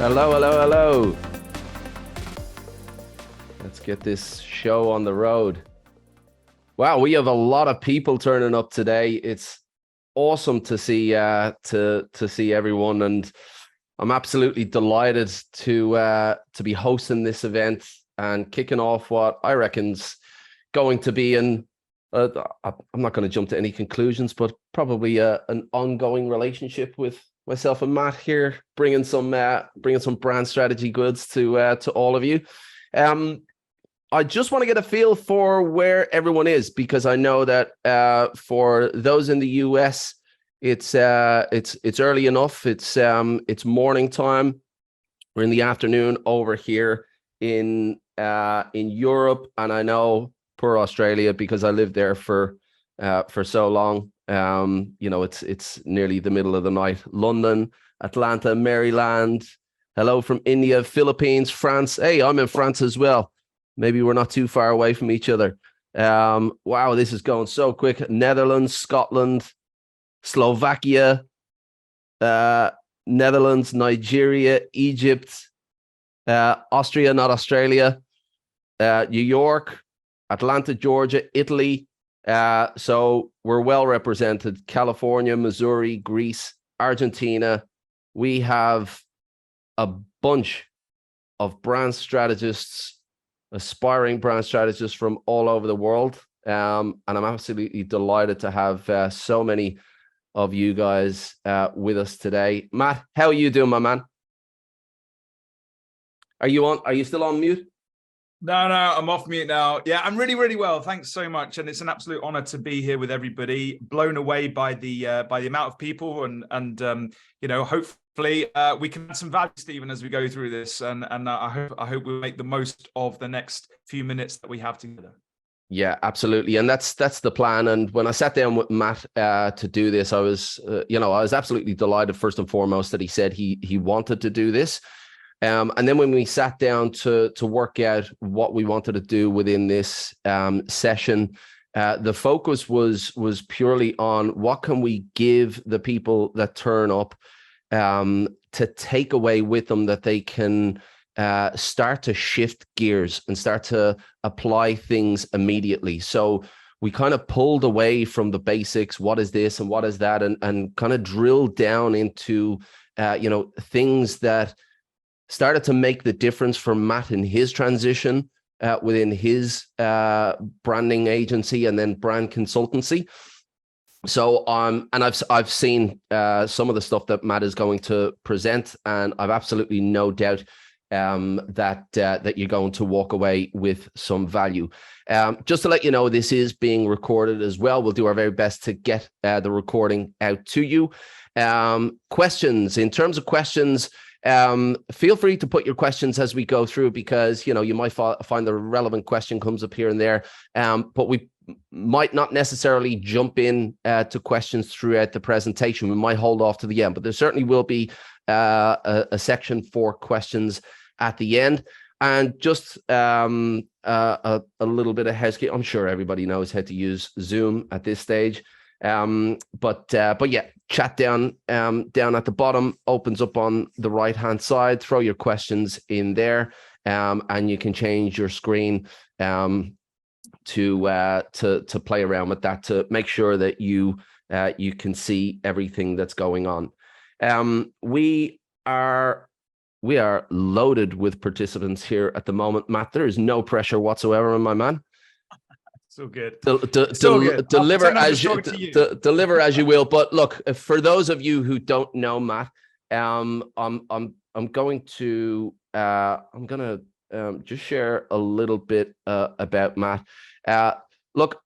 Hello, hello, hello. Let's get this show on the road. Wow, we have a lot of people turning up today. It's awesome to see to see everyone, and I'm absolutely delighted to be hosting this event and kicking off what I reckon's going to be I'm not going to jump to any conclusions, but probably an ongoing relationship with myself and Matt here, bringing some brand strategy goods to all of you. I just want to get a feel for where everyone is, because I know that for those in the US, it's early enough. It's morning time. We're in the afternoon over here in Europe, and I know poor Australia, because I lived there for so long. It's nearly the middle of the night. London, Atlanta, Maryland. Hello from India, Philippines, France. Hey, I'm in France as well. Maybe we're not too far away from each other. Wow, this is going so quick. Netherlands, Scotland, Slovakia, Netherlands, Nigeria, Egypt, Austria, not Australia, New York, Atlanta, Georgia, Italy. So we're well represented. California, Missouri, Greece, Argentina. We have a bunch of brand strategists, aspiring brand strategists from all over the world. And I'm absolutely delighted to have so many of you guys with us today. Matt, how are you doing, my man? Are you still on mute? No, I'm off mute now. Yeah, I'm really, really well. Thanks so much. And it's an absolute honor to be here with everybody. Blown away by the amount of people and hopefully we can add some value, Stephen, as we go through this. And I hope we'll make the most of the next few minutes that we have together. Yeah, absolutely. And that's the plan. And when I sat down with Matt to do this, I was absolutely delighted, first and foremost, that he said he wanted to do this. And then when we sat down to work out what we wanted to do within this session, the focus was purely on what can we give the people that turn up to take away with them, that they can start to shift gears and start to apply things immediately. So we kind of pulled away from the basics, what is this and what is that, and kind of drilled down into things that started to make the difference for Matt in his transition within his branding agency and then brand consultancy. So and I've seen some of the stuff that Matt is going to present, and I've absolutely no doubt that you're going to walk away with some value. Just to let you know, this is being recorded as well. We'll do our very best to get the recording out to you. Questions, in terms of questions, feel free to put your questions as we go through, because you might find the relevant question comes up here and there, but we might not necessarily jump in to questions throughout the presentation. We might hold off to the end, but there certainly will be a section for questions at the end. And just a little bit of housekeeping. I'm sure everybody knows how to use Zoom at this stage. But yeah, chat down at the bottom opens up on the right hand side. Throw your questions in there, and you can change your screen to play around with that, to make sure that you can see everything that's going on. We are loaded with participants here at the moment. Matt, there is no pressure whatsoever, my man. So good. Deliver as you will. But look, for those of you who don't know Matt, I'm going to just share a little bit about Matt. Look,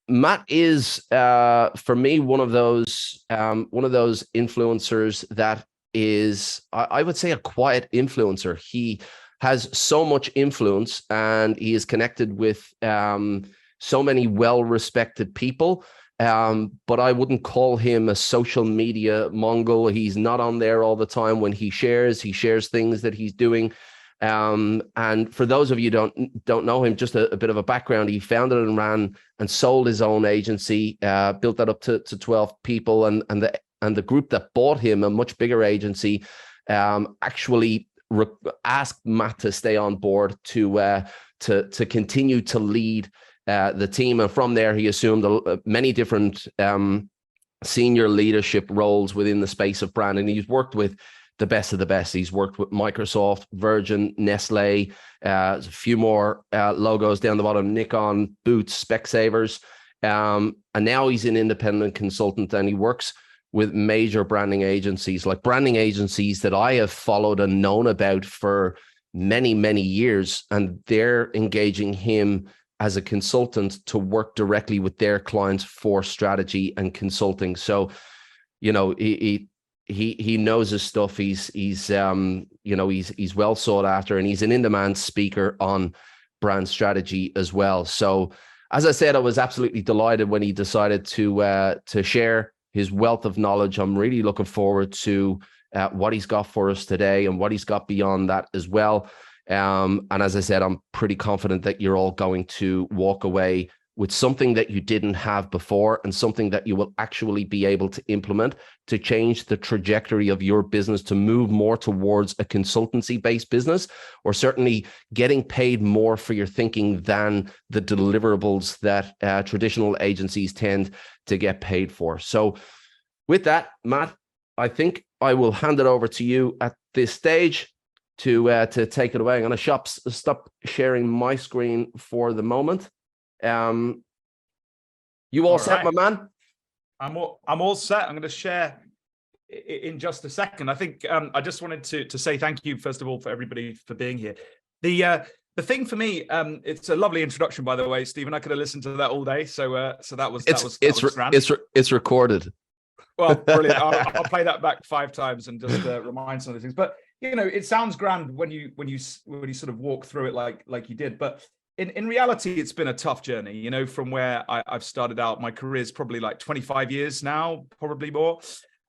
Matt is for me one of those influencers that is, I would say, a quiet influencer. He has so much influence, and he is connected with so many well-respected people, but I wouldn't call him a social media mongol. He's not on there all the time. When he shares things that he's doing. And for those of you don't know him, just a bit of a background. He founded and ran and sold his own agency, built that up to 12 people, and the group that bought him, a much bigger agency, actually asked Matt to stay on board to continue to lead the team. And from there, he assumed many different senior leadership roles within the space of brand. And he's worked with the best of the best. He's worked with Microsoft, Virgin, Nestle, a few more logos down the bottom, Nikon, Boots, Specsavers. And now he's an independent consultant, and he works with major branding agencies, like branding agencies that I have followed and known about for many, many years. And they're engaging him as a consultant to work directly with their clients for strategy and consulting. So, you know, he knows his stuff. He's well sought after, and he's an in-demand speaker on brand strategy as well. So, as I said, I was absolutely delighted when he decided to share his wealth of knowledge. I'm really looking forward to what he's got for us today and what he's got beyond that as well. And as I said, I'm pretty confident that you're all going to walk away with something that you didn't have before, and something that you will actually be able to implement to change the trajectory of your business, to move more towards a consultancy-based business, or certainly getting paid more for your thinking than the deliverables that traditional agencies tend to get paid for. So with that, Matt, I think I will hand it over to you at this stage to take it away. I'm going to stop sharing my screen for the moment. You all set, right, my man? I'm all set. I'm going to share in just a second. I think I just wanted to say thank you, first of all, for everybody for being here. The thing for me, it's a lovely introduction, by the way, Stephen. I could have listened to that all day. So that was grand. It's recorded. Well, brilliant. I'll play that back 5 times and just remind some of the things. But you know, it sounds grand when you sort of walk through it like you did, but in reality, it's been a tough journey. You know, from where I've started out, my career is probably like 25 years now, probably more.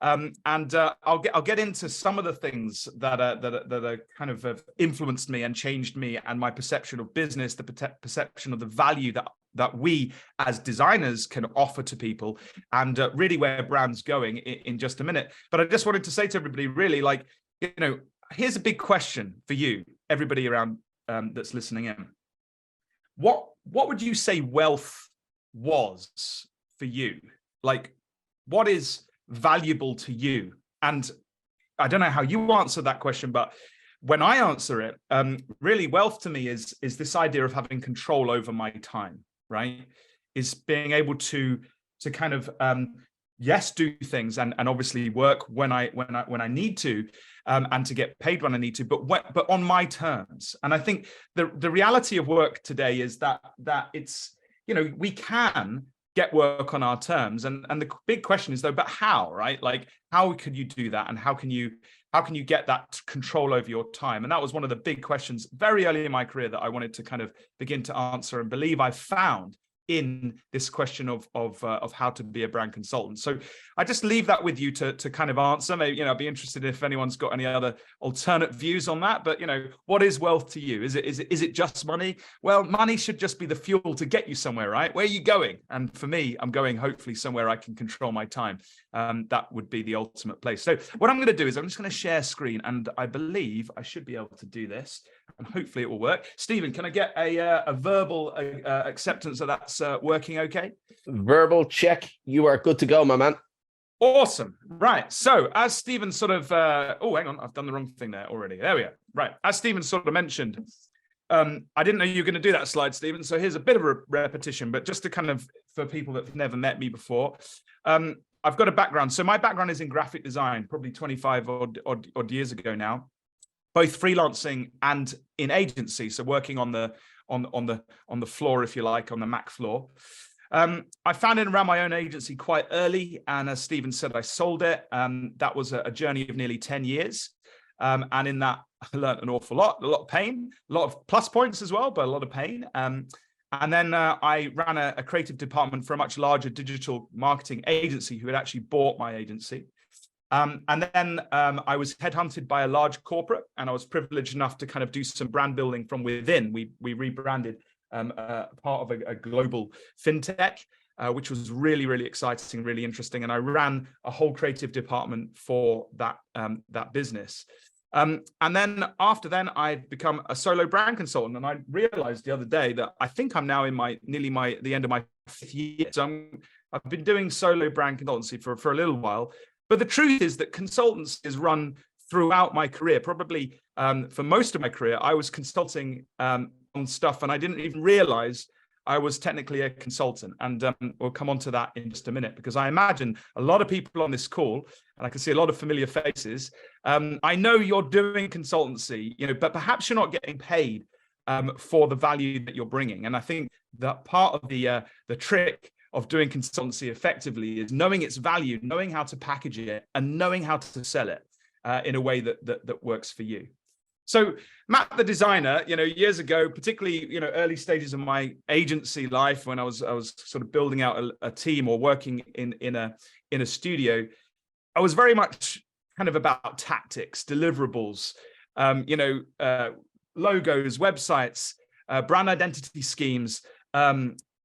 And I'll get into some of the things that are kind of have influenced me and changed me and my perception of business, the perception of the value that we as designers can offer to people, and really where brand's going in just a minute. But I just wanted to say to everybody, really, like, you know, here's a big question for you, everybody around that's listening in. What would you say wealth was for you? Like, what is valuable to you? And I don't know how you answer that question, but when I answer it, really wealth to me is this idea of having control over my time, right? Is being able to kind of yes, do things and obviously work when I need to, and to get paid when I need to, but on my terms. And I think the reality of work today is that it's, you know, we can get work on our terms, and the big question is though, but how, right? Like, how could you do that, and how can you get that control over your time? And that was one of the big questions very early in my career that I wanted to kind of begin to answer, and believe I found in this question of how to be a brand consultant. So I just leave that with you to kind of answer. Maybe, you know, I'd be interested if anyone's got any other alternate views on that. But, you know, what is wealth to you? Is it just money? Well, money should just be the fuel to get you somewhere, right? Where are you going? And for me, I'm going hopefully somewhere I can control my time. That would be the ultimate place. So what I'm going to do is I'm just going to share screen, and I believe I should be able to do this, and hopefully it will work. Stephen, can I get a verbal acceptance that that's working okay? Verbal check. You are good to go, my man. Awesome. Right. So as Stephen sort of, oh, hang on, I've done the wrong thing there already. There we go. Right. As Stephen sort of mentioned, I didn't know you were going to do that slide, Stephen. So here's a bit of a repetition, but just to kind of, for people that have never met me before, I've got a background. So my background is in graphic design, probably 25 odd years ago now, both freelancing and in agency. So working on the floor, if you like, on the Mac floor. I founded and ran my own agency quite early, and as Stephen said, I sold it. That was a journey of nearly 10 years. And in that, I learned an awful lot, a lot of pain, a lot of plus points as well, but a lot of pain. And then I ran a creative department for a much larger digital marketing agency who had actually bought my agency. And then I was headhunted by a large corporate, and I was privileged enough to kind of do some brand building from within. We rebranded part of a global fintech, which was really, really exciting, really interesting. And I ran a whole creative department for that business. And then after then, I'd become a solo brand consultant. And I realized the other day that I think I'm now in the end of my 5th year. So I've been doing solo brand consultancy for a little while. But the truth is that consultancy is run throughout my career. Probably for most of my career, I was consulting on stuff, and I didn't even realize I was technically a consultant. And we'll come on to that in just a minute, because I imagine a lot of people on this call, and I can see a lot of familiar faces. I know you're doing consultancy, but perhaps you're not getting paid for the value that you're bringing. And I think that part of the trick of doing consultancy effectively is knowing its value, knowing how to package it, and knowing how to sell it in a way that works for you. So Matt the designer, years ago, particularly, early stages of my agency life, when I was sort of building out a team or working in a studio, I was very much kind of about tactics, deliverables, logos, websites, brand identity schemes,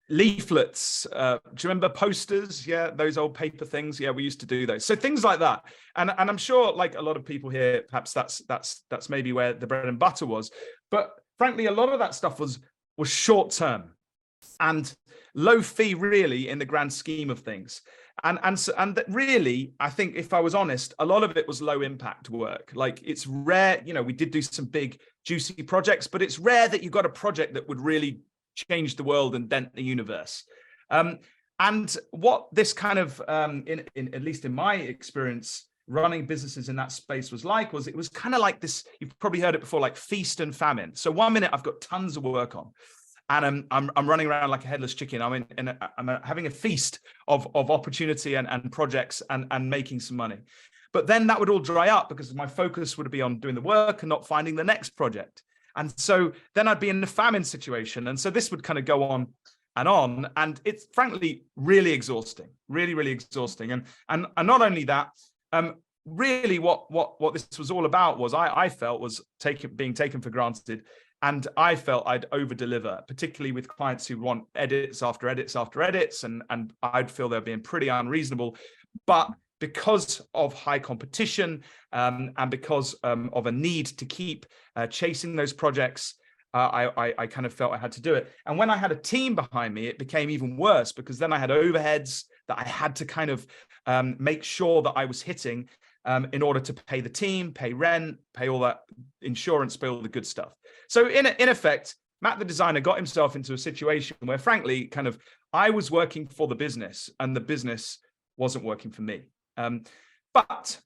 leaflets. Do you remember posters? Yeah, those old paper things. Yeah, we used to do those. So things like that. And I'm sure, like a lot of people here, perhaps that's maybe where the bread and butter was. But frankly, a lot of that stuff was short term and low fee, really, in the grand scheme of things. And that really, I think, if I was honest, a lot of it was low impact work. Like, it's rare, we did do some big juicy projects, but it's rare that you got a project that would really change the world and dent the universe. And what this kind of, in at least in my experience, running businesses in that space was it was kind of like this, you've probably heard it before, like feast and famine. So one minute I've got tons of work on, and I'm running around like a headless chicken. I'm having a feast of opportunity and projects and making some money. But then that would all dry up because my focus would be on doing the work and not finding the next project. And so then I'd be in a famine situation. And so this would kind of go on. And it's frankly really exhausting, really, really exhausting. And not only that, really what this was all about was I felt was being taken for granted. And I felt I'd over deliver, particularly with clients who want edits after edits after edits. And I'd feel they're being pretty unreasonable. But because of high competition and because of a need to keep chasing those projects, I kind of felt I had to do it. And when I had a team behind me, it became even worse, because then I had overheads that I had to kind of make sure that I was hitting in order to pay the team, pay rent, pay all that insurance, pay all the good stuff. So in effect, Matt the designer got himself into a situation where, frankly, kind of I was working for the business and the business wasn't working for me. But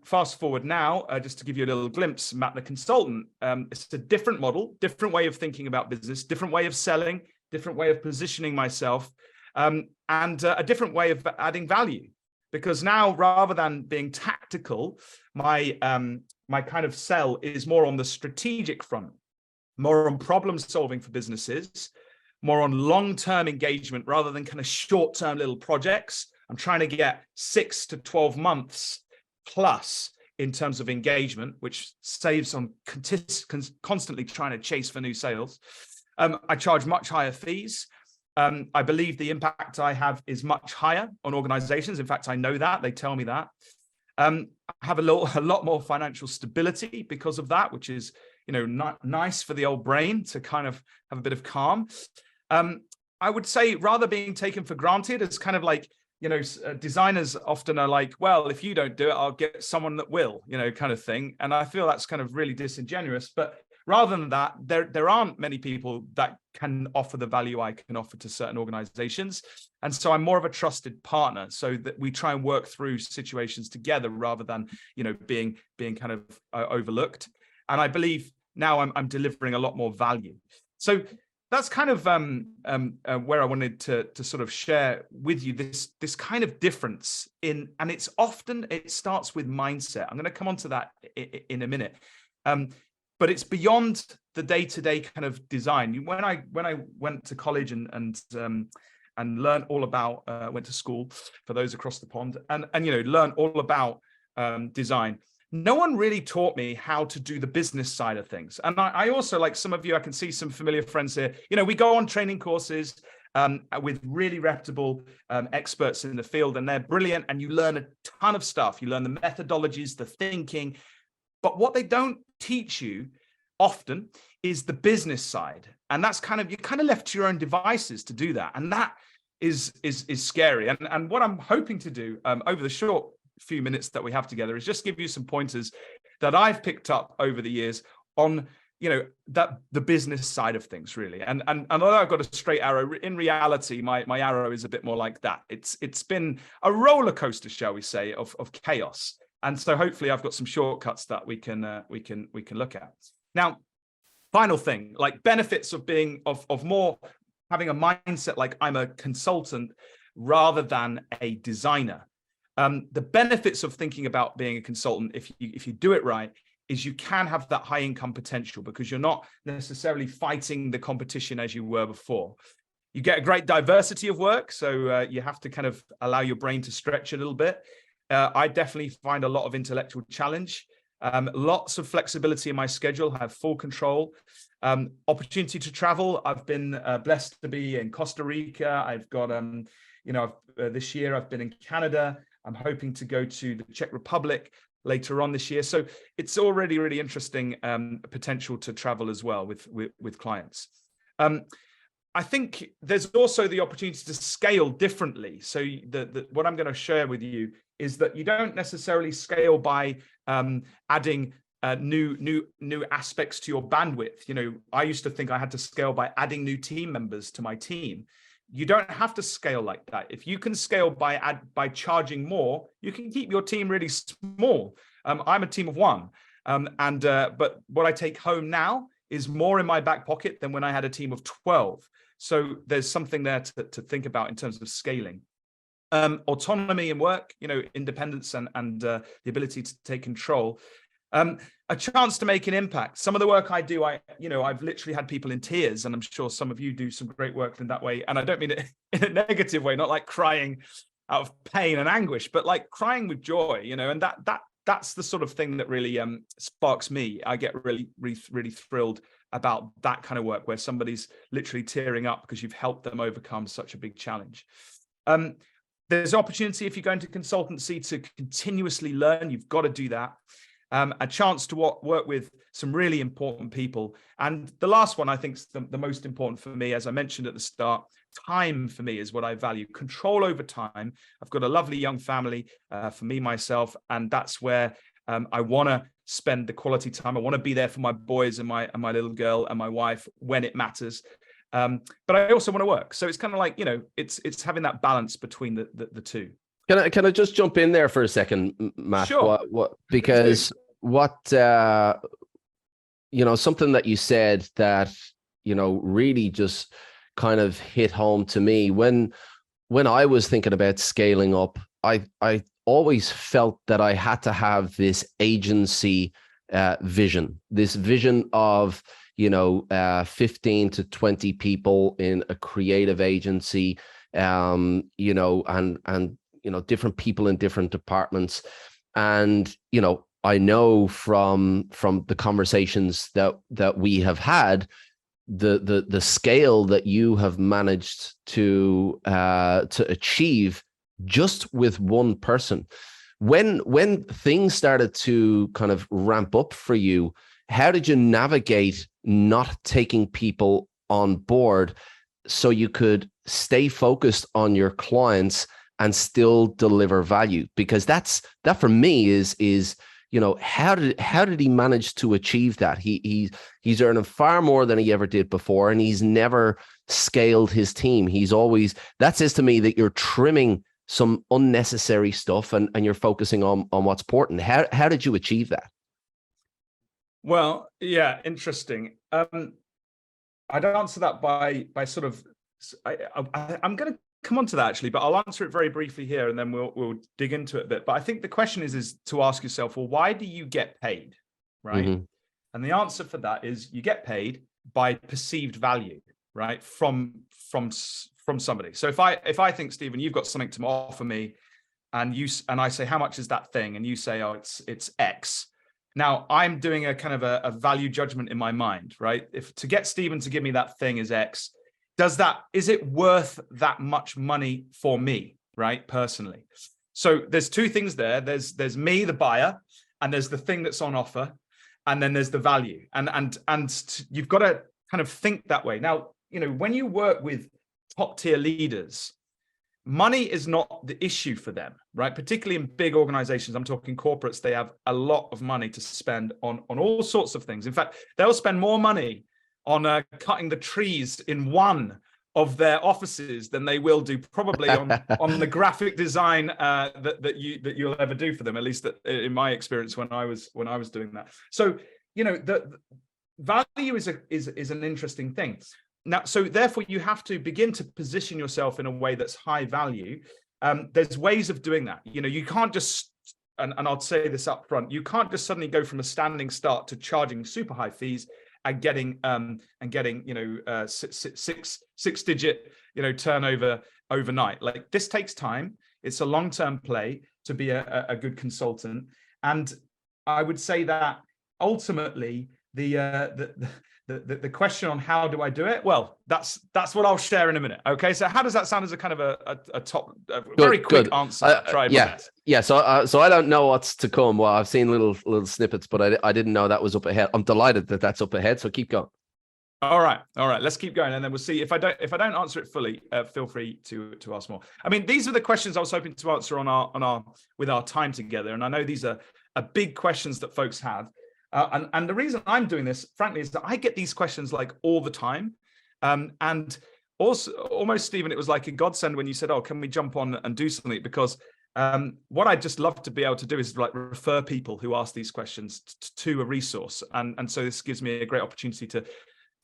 fast forward now, just to give you a little glimpse, Matt the consultant, it's a different model, different way of thinking about business, different way of selling, different way of positioning myself, and a different way of adding value. Because now, rather than being tactical, my kind of sell is more on the strategic front, more on problem solving for businesses, more on long-term engagement rather than kind of short-term little projects. I'm trying to get 6 to 12 months plus in terms of engagement, which saves on constantly trying to chase for new sales. I charge much higher fees. I believe the impact I have is much higher on organizations. In fact, I know that. They tell me that. I have a lot more financial stability because of that, which is, nice for the old brain to kind of have a bit of calm. I would say, rather being taken for granted, it's kind of like, designers often are like, well, if you don't do it, I'll get someone that will, kind of thing. And I feel that's kind of really disingenuous. But rather than that, there aren't many people that can offer the value I can offer to certain organizations. And so I'm more of a trusted partner, so that we try and work through situations together rather than, being kind of overlooked. And I believe now I'm delivering a lot more value. So that's kind of where I wanted to sort of share with you this kind of difference in, and it starts with mindset. I'm going to come on to that in a minute. But it's beyond the day-to-day kind of design. When I went to college and learned all about, went to school for those across the pond, and learned all about design, no one really taught me how to do the business side of things. And I also, like some of you, I can see some familiar friends here, we go on training courses with really reputable experts in the field, and they're brilliant, and you learn a ton of stuff. You learn the methodologies, the thinking. But what they don't teach you often is the business side. And that's you're kind of left to your own devices to do that. And that is scary. And what I'm hoping to do over the short few minutes that we have together is just give you some pointers that I've picked up over the years on, that the business side of things, really. And although I've got a straight arrow, in reality, my arrow is a bit more like that. It's been a roller coaster, shall we say, of chaos. And so hopefully I've got some shortcuts that we can look at. Now, final thing, like benefits of being of more having a mindset like I'm a consultant rather than a designer. The benefits of thinking about being a consultant, if you do it right, is you can have that high income potential because you're not necessarily fighting the competition as you were before. You get a great diversity of work, so you have to kind of allow your brain to stretch a little bit. I definitely find a lot of intellectual challenge, lots of flexibility in my schedule, have full control, opportunity to travel. I've been blessed to be in Costa Rica. I've got, this year I've been in Canada. I'm hoping to go to the Czech Republic later on this year. So it's already really interesting potential to travel as well with clients. I think there's also the opportunity to scale differently. So what I'm going to share with you is that you don't necessarily scale by adding new aspects to your bandwidth. I used to think I had to scale by adding new team members to my team. You don't have to scale like that. If you can scale by charging more, you can keep your team really small. I'm a team of one, but what I take home now is more in my back pocket than when I had a team of 12. So there's something there to think about in terms of scaling. Autonomy in work, independence and the ability to take control. A chance to make an impact. Some of the work I do, I've literally had people in tears, and I'm sure some of you do some great work in that way. And I don't mean it in a negative way, not like crying out of pain and anguish, but like crying with joy, and that's the sort of thing that really sparks me. I get really, really, really thrilled about that kind of work where somebody's literally tearing up because you've helped them overcome such a big challenge. There's opportunity if you go into consultancy to continuously learn. You've got to do that. A chance to work with some really important people. And the last one, I think, is the most important for me, as I mentioned at the start. Time for me is what I value. Control over time. I've got a lovely young family for me, myself, and that's where I want to spend the quality time. I want to be there for my boys and my little girl and my wife when it matters. But I also want to work. So it's kind of like, it's having that balance between the two. Can I just jump in there for a second, Matt? Sure. Because something that you said that, really just kind of hit home to me when I was thinking about scaling up, I always felt that I had to have this agency vision, this vision of, 15 to 20 people in a creative agency, and different people in different departments. And, I know from the conversations that we have had, the scale that you have managed to achieve just with one person. When things started to kind of ramp up for you, how did you navigate not taking people on board so you could stay focused on your clients and still deliver value? Because that for me is how did he manage to achieve that? He's earning far more than he ever did before, and he's never scaled his team. That says to me that you're trimming some unnecessary stuff and you're focusing on what's important. How did you achieve that? Well, yeah, interesting. I'd answer that by sort of, I'm going to come on to that actually, but I'll answer it very briefly here and then we'll dig into it a bit. But I think the question is to ask yourself, well, why do you get paid, right? Mm-hmm. And the answer for that is you get paid by perceived value, right? From somebody. So if I think, Stephen, you've got something to offer me, and I say, how much is that thing? And you say, oh, it's X. Now I'm doing a kind of a value judgment in my mind, right? If to get Stephen to give me that thing is X, is it worth that much money for me, right? Personally. So there's two things there. There's me, the buyer, and there's the thing that's on offer, and then there's the value. And you've got to kind of think that way. Now, when you work with top tier leaders, money is not the issue for them, right? Particularly in big organizations. I'm talking corporates. They have a lot of money to spend on all sorts of things. In fact, they'll spend more money on cutting the trees in one of their offices than they will do probably on the graphic design that you'll ever do for them. At least in my experience when I was doing that. So the value is an interesting thing. Now, so therefore you have to begin to position yourself in a way that's high value. There's ways of doing that. You can't just, and I'll say this up front, you can't just suddenly go from a standing start to charging super high fees and getting six digit turnover overnight. Like, this takes time. It's a long-term play to be a good consultant. And I would say that ultimately the question on how do I do it? Well, that's what I'll share in a minute. Okay, so how does that sound as a kind of a very quick answer? Yeah. So I don't know what's to come. Well, I've seen little snippets, but I didn't know that was up ahead. I'm delighted that that's up ahead. So keep going. All right. Let's keep going, and then we'll see if I don't answer it fully. Feel free to ask more. I mean, these are the questions I was hoping to answer with our time together, and I know these are big questions that folks have. And the reason I'm doing this, frankly, is that I get these questions like all the time. And also, almost, Stephen, it was like a godsend when you said, "Oh, can we jump on and do something?" Because what I'd just love to be able to do is like refer people who ask these questions to a resource. And so this gives me a great opportunity to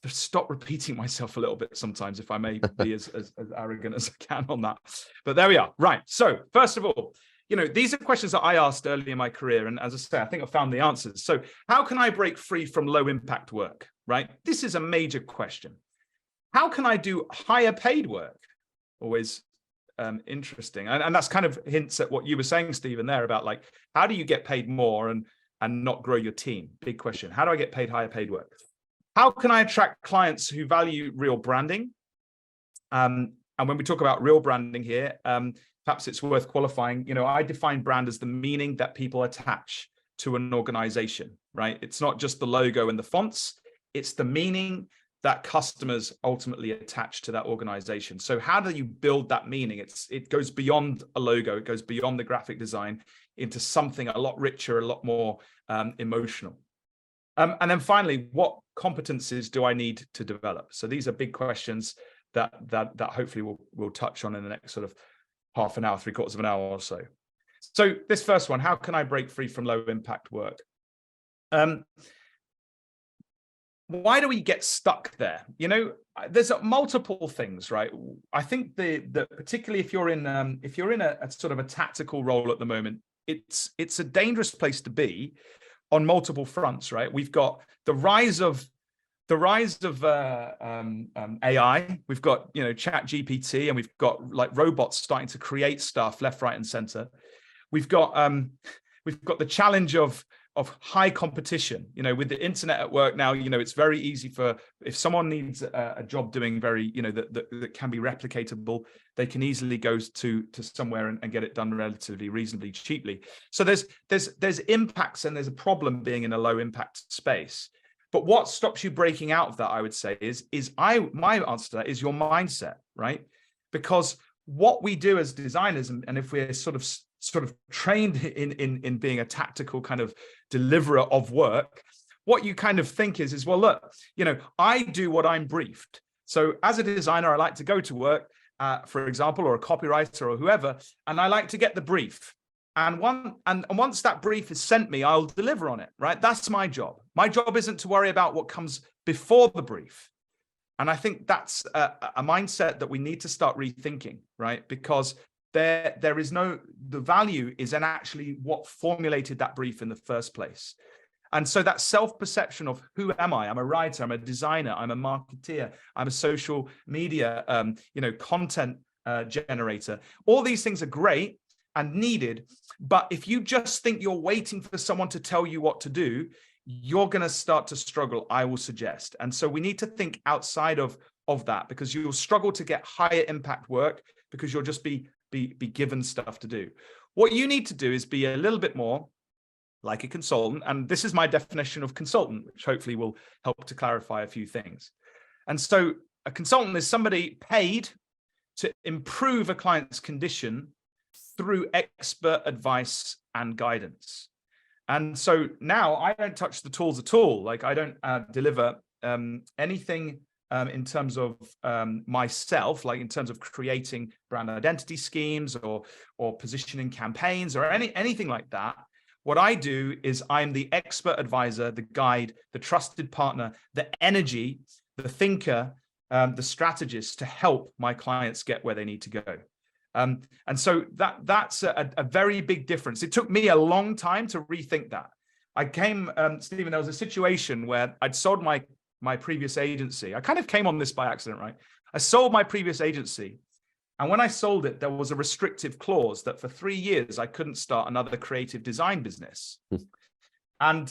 stop repeating myself a little bit sometimes, if I may be as arrogant as I can on that. But there we are. Right. So first of all, these are questions that I asked early in my career. And as I say, I think I found the answers. So how can I break free from low impact work, right? This is a major question. How can I do higher paid work? Always interesting. And that's kind of hints at what you were saying, Stephen, there about like, how do you get paid more and not grow your team? Big question. How do I get paid higher paid work? How can I attract clients who value real branding? And when we talk about real branding here, perhaps it's worth qualifying. I define brand as the meaning that people attach to an organization, right? It's not just the logo and the fonts, it's the meaning that customers ultimately attach to that organization. So how do you build that meaning? It goes beyond a logo, it goes beyond the graphic design into something a lot richer, a lot more emotional. And then finally, what competencies do I need to develop? So these are big questions that hopefully we'll touch on in the next sort of half an hour, 3/4 of an hour or so. So this first one, how can I break free from low impact work? Why do we get stuck there? There's multiple things, right? I think the particularly if you're in a sort of a tactical role at the moment, it's a dangerous place to be on multiple fronts, right? We've got the rise of AI. We've got Chat GPT, and we've got like robots starting to create stuff left, right, and center. We've got the challenge of high competition. With the internet at work now, it's very easy if someone needs a job doing very that can be replicatable, they can easily go to somewhere and get it done relatively reasonably cheaply. So there's impacts, and there's a problem being in a low impact space. But what stops you breaking out of that, I would say, my answer to that is your mindset, right? Because what we do as designers, and if we're sort of trained in being a tactical kind of deliverer of work, what you kind of think is, well, look, I do what I'm briefed. So as a designer, I like to go to work, for example, or a copywriter or whoever, and I like to get the brief. And once that brief is sent me, I'll deliver on it, right? That's my job. My job isn't to worry about what comes before the brief. And I think that's a mindset that we need to start rethinking, right? Because the value is in actually what formulated that brief in the first place. And so that self-perception of who am I? I'm a writer, I'm a designer, I'm a marketeer, I'm a social media, content generator. All these things are great and needed. But if you just think you're waiting for someone to tell you what to do, you're going to start to struggle, I will suggest. And so we need to think outside of that, because you'll struggle to get higher impact work because you'll just be given stuff to do. What you need to do is be a little bit more like a consultant. And this is my definition of consultant, which hopefully will help to clarify a few things. And so a consultant is somebody paid to improve a client's condition through expert advice and guidance. And so now I don't touch the tools at all. Like I don't deliver anything in terms of myself, like in terms of creating brand identity schemes or positioning campaigns or anything like that. What I do is I'm the expert advisor, the guide, the trusted partner, the energy, the thinker, the strategist to help my clients get where they need to go. And so that's a very big difference. It took me a long time to rethink that. I came, Stephen, there was a situation where I'd sold my previous agency. I kind of came on this by accident, right? I sold my previous agency. And when I sold it, there was a restrictive clause that for 3 years, I couldn't start another creative design business. And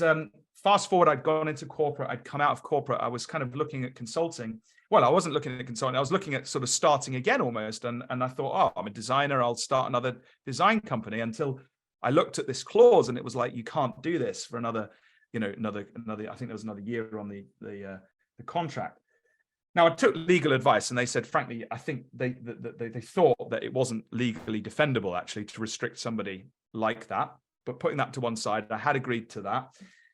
fast forward, I'd gone into corporate. I'd come out of corporate. I was kind of looking at consulting. Well, I wasn't looking at consulting. I was looking at sort of starting again almost. And I thought, oh, I'm a designer. I'll start another design company, until I looked at this clause and it was like, you can't do this for another, I think there was another year on the contract. Now, I took legal advice and they said, frankly, I think they thought that it wasn't legally defendable actually to restrict somebody like that. But putting that to one side, I had agreed to that.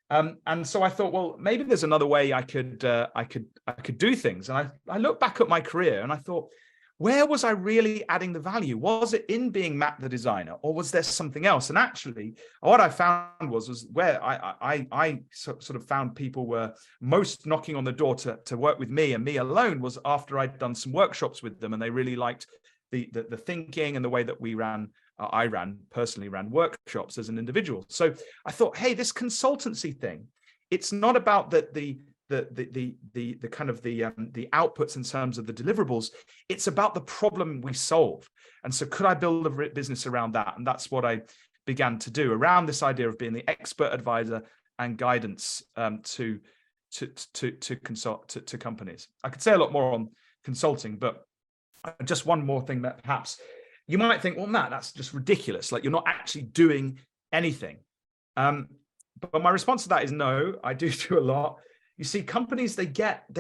And so I thought, well, maybe there's another way I could do things. And I looked back at my career and I thought, where was I really adding the value? Was it in being Matt the designer, or was there something else? And actually, what I found was where I sort of found people were most knocking on the door to work with me and me alone was after I'd done some workshops with them, and they really liked the thinking and the way that I personally ran workshops as an individual. So I thought, hey, this consultancy thing, it's not about the kind of the outputs in terms of the deliverables. It's about the problem we solve. And so could I build a business around that? And that's what I began to do around this idea of being the expert advisor and guidance to companies. I could say a lot more on consulting, but just one more thing that perhaps you might think, well, Matt, that's just ridiculous. Like you're not actually doing anything. But my response to that is no, I do a lot. You see, companies, they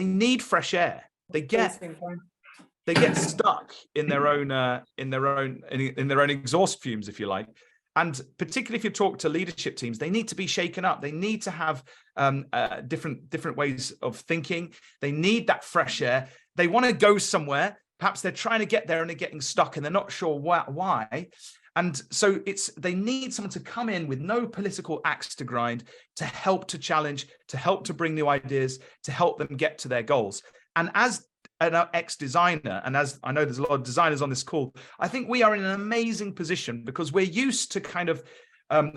need fresh air. They get stuck in their own exhaust fumes, if you like. And particularly if you talk to leadership teams, they need to be shaken up. They need to have different ways of thinking. They need that fresh air. They want to go somewhere. Perhaps they're trying to get there and they're getting stuck and they're not sure why. And so they need someone to come in with no political axe to grind, to help to challenge, to help to bring new ideas, to help them get to their goals. And as an ex-designer, and as I know there's a lot of designers on this call, I think we are in an amazing position because we're used to kind of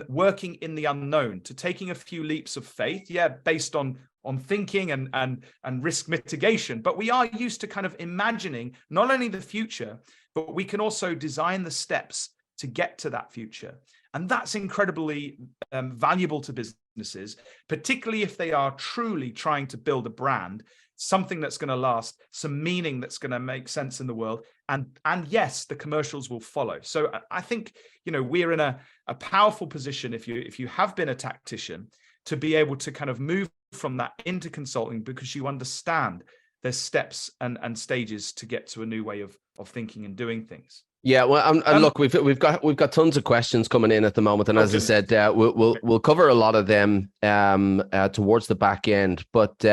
working in the unknown, to taking a few leaps of faith, based on thinking and risk mitigation. But we are used to kind of imagining not only the future, but we can also design the steps to get to that future. And that's incredibly valuable to businesses, particularly if they are truly trying to build a brand, something that's going to last, some meaning that's going to make sense in the world. And yes, the commercials will follow. So I think, we're in a powerful position if you have been a tactician to be able to kind of move from that into consulting, because you understand there's steps and stages to get to a new way of thinking and doing things. Yeah, well, and look, we've got tons of questions coming in at the moment, and as I said, we'll cover a lot of them towards the back end. But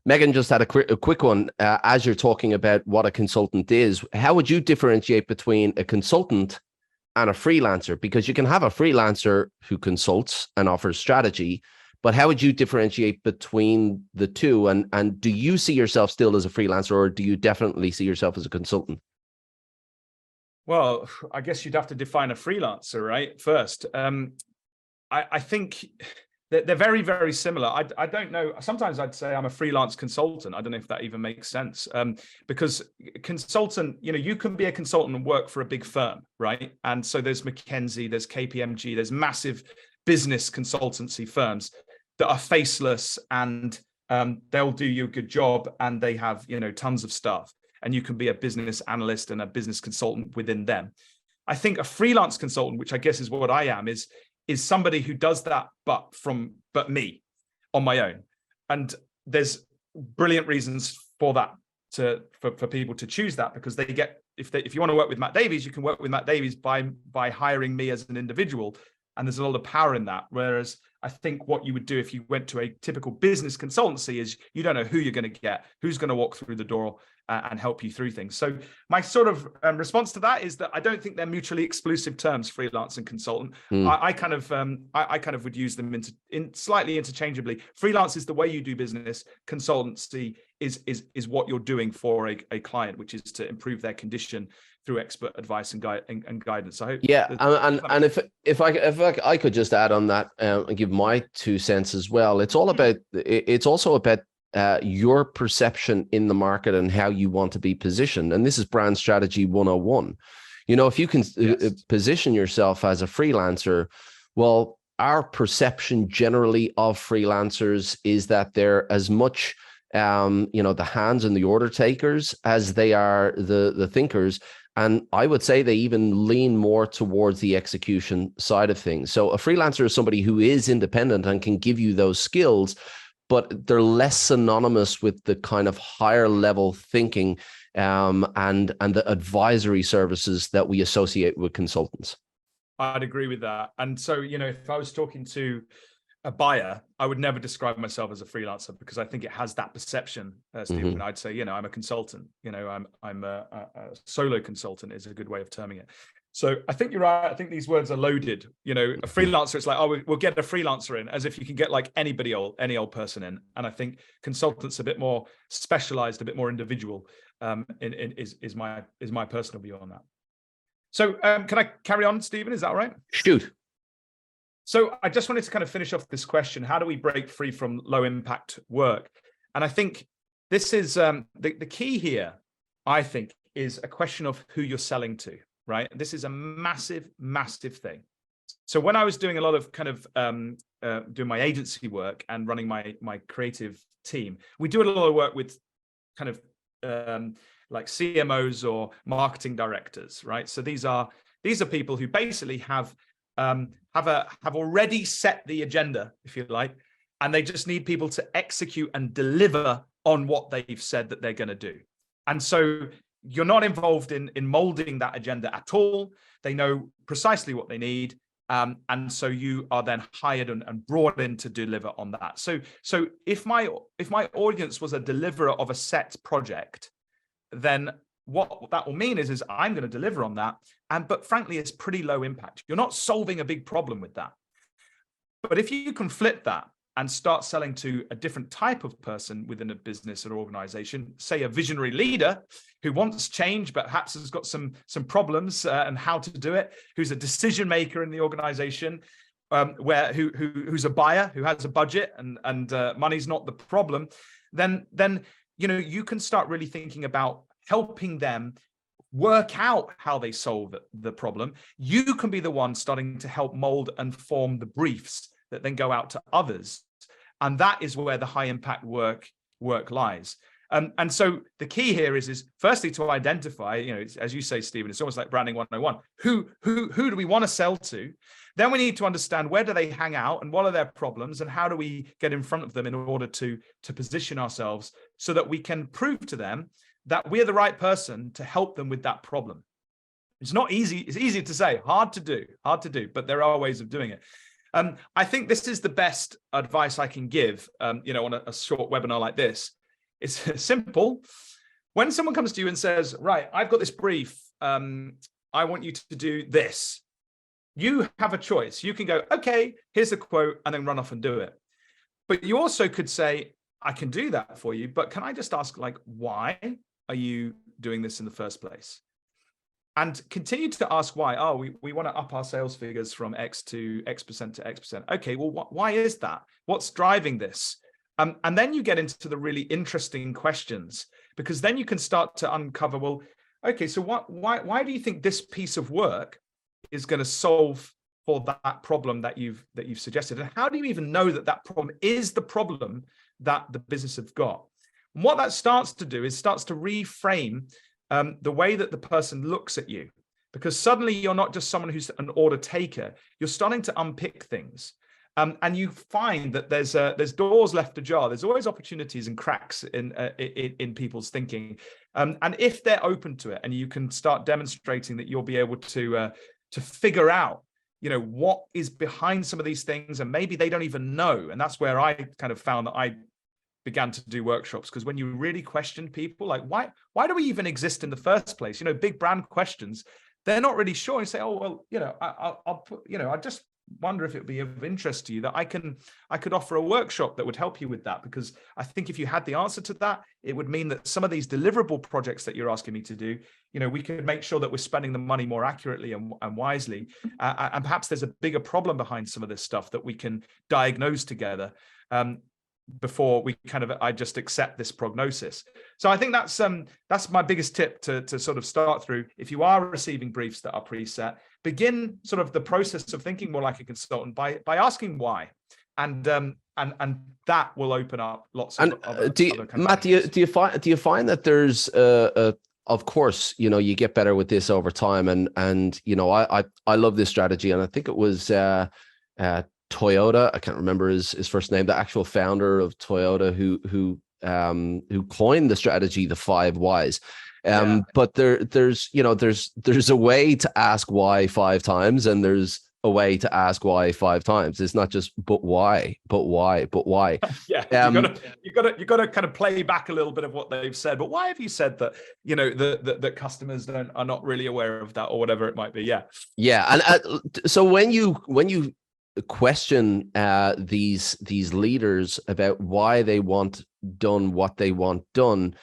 Megan just had a quick one. As you're talking about what a consultant is, how would you differentiate between a consultant and a freelancer? Because you can have a freelancer who consults and offers strategy, but how would you differentiate between the two? And do you see yourself still as a freelancer, or do you definitely see yourself as a consultant? Well, I guess you'd have to define a freelancer, right? First, I think they're very, very similar. I don't know. Sometimes I'd say I'm a freelance consultant. I don't know if that even makes sense. Because consultant, you can be a consultant and work for a big firm, right? And so there's McKinsey, there's KPMG, there's massive business consultancy firms that are faceless, and they'll do you a good job, and they have, tons of staff. And you can be a business analyst and a business consultant within them. I think a freelance consultant, which I guess is what I am, is is somebody who does that, but me on my own. And there's brilliant reasons for that, for people to choose that, because they get, if you want to work with Matt Davies, you can work with Matt Davies by hiring me as an individual. And there's a lot of power in that. Whereas I think what you would do if you went to a typical business consultancy is you don't know who you're going to get, who's going to walk through the door and help you through things. So my sort of response to that is that I don't think they're mutually exclusive terms, freelance and consultant. I kind of would use them slightly interchangeably. Freelance is the way you do business. Consultancy is what you're doing for a client, which is to improve their condition through expert advice and guidance. I hope. Yeah, and if I could just add on that and give my 2 cents as well. It's also about your perception in the market and how you want to be positioned. And this is brand strategy 101. You know, if you can position yourself as a freelancer, well, our perception generally of freelancers is that they're as much the hands and the order takers as they are the thinkers. And I would say they even lean more towards the execution side of things. So a freelancer is somebody who is independent and can give you those skills, but they're less synonymous with the kind of higher level thinking and the advisory services that we associate with consultants. I'd agree with that. And so, if I was talking to a buyer, I would never describe myself as a freelancer, because I think it has that perception, Stephen. I'd say, I'm a consultant, I'm a solo consultant is a good way of terming it. So I think you're right. I think these words are loaded. A freelancer, it's like, oh, we'll get a freelancer in, as if you can get like any old person in. And I think consultants a bit more specialized, a bit more individual, is my personal view on that. So can I carry on, Stephen? Is that all right? Shoot. So I just wanted to kind of finish off this question. How do we break free from low impact work? And I think this is the key here, I think, is a question of who you're selling to, right? This is a massive, massive thing. So when I was doing a lot of kind of doing my agency work and running my creative team, we do a lot of work with kind of like CMOs or marketing directors, right? So these are people who basically have already set the agenda, if you like, and they just need people to execute and deliver on what they've said that they're going to do. And so you're not involved in molding that agenda at all. They know precisely what they need. And so you are then hired and brought in to deliver on that. So if my audience was a deliverer of a set project, then what that will mean is I'm going to deliver on that. But frankly, it's pretty low impact. You're not solving a big problem with that. But if you can flip that and start selling to a different type of person within a business or organization, say a visionary leader who wants change, but perhaps has got some problems and how to do it, who's a decision maker in the organization, who's a buyer, who has a budget and money's not the problem, then you can start really thinking about helping them work out how they solve the problem. You can be the one starting to help mold and form the briefs that then go out to others. And that is where the high impact work lies. And so the key here is firstly to identify, as you say, Stephen, it's almost like branding 101. Who do we want to sell to? Then we need to understand where do they hang out and what are their problems and how do we get in front of them in order to position ourselves so that we can prove to them that we're the right person to help them with that problem. It's not easy. It's easy to say, hard to do, but there are ways of doing it. I think this is the best advice I can give, on a short webinar like this. It's simple. When someone comes to you and says, right, I've got this brief, I want you to do this. You have a choice. You can go, okay, here's a quote, and then run off and do it. But you also could say, I can do that for you, but can I just ask, why are you doing this in the first place? And continue to ask why. Oh, we want to up our sales figures from X to X% to X%. Okay, well, why is that? What's driving this? And then you get into the really interesting questions, because then you can start to uncover, well, okay, so why do you think this piece of work is going to solve for that problem that you've suggested? And how do you even know that problem is the problem that the business have got? And what that starts to do is starts to reframe the way that the person looks at you. because suddenly you're not just someone who's an order taker. You're starting to unpick things. And you find that there's doors left ajar. There's always opportunities and cracks in people's thinking. And if they're open to it, and you can start demonstrating that you'll be able to figure out, what is behind some of these things, and maybe they don't even know. And that's where I kind of found that I began to do workshops, because when you really question people, like why do we even exist in the first place? Big brand questions, they're not really sure. And say, oh well, I'll put, I just wonder if it would be of interest to you that I could offer a workshop that would help you with that, because I think if you had the answer to that, it would mean that some of these deliverable projects that you're asking me to do, we could make sure that we're spending the money more accurately and wisely, and perhaps there's a bigger problem behind some of this stuff that we can diagnose together before I just accept this prognosis. So I think that's my biggest tip to sort of start through. If you are receiving briefs that are preset, begin sort of the process of thinking more like a consultant by asking why, and that will open up lots of other Matt, do you find that there's of course, you get better with this over time, and I love this strategy, and I think it was Toyota, I can't remember his first name, the actual founder of Toyota, who coined the strategy, the 5 whys. But there's a way to ask why 5 times, and there's a way to ask why 5 times. It's not just but why. Yeah, you got to kind of play back a little bit of what they've said. But why have you said that? That customers are not really aware of that, or whatever it might be. Yeah. And so when you question these leaders about why they want done what they want done,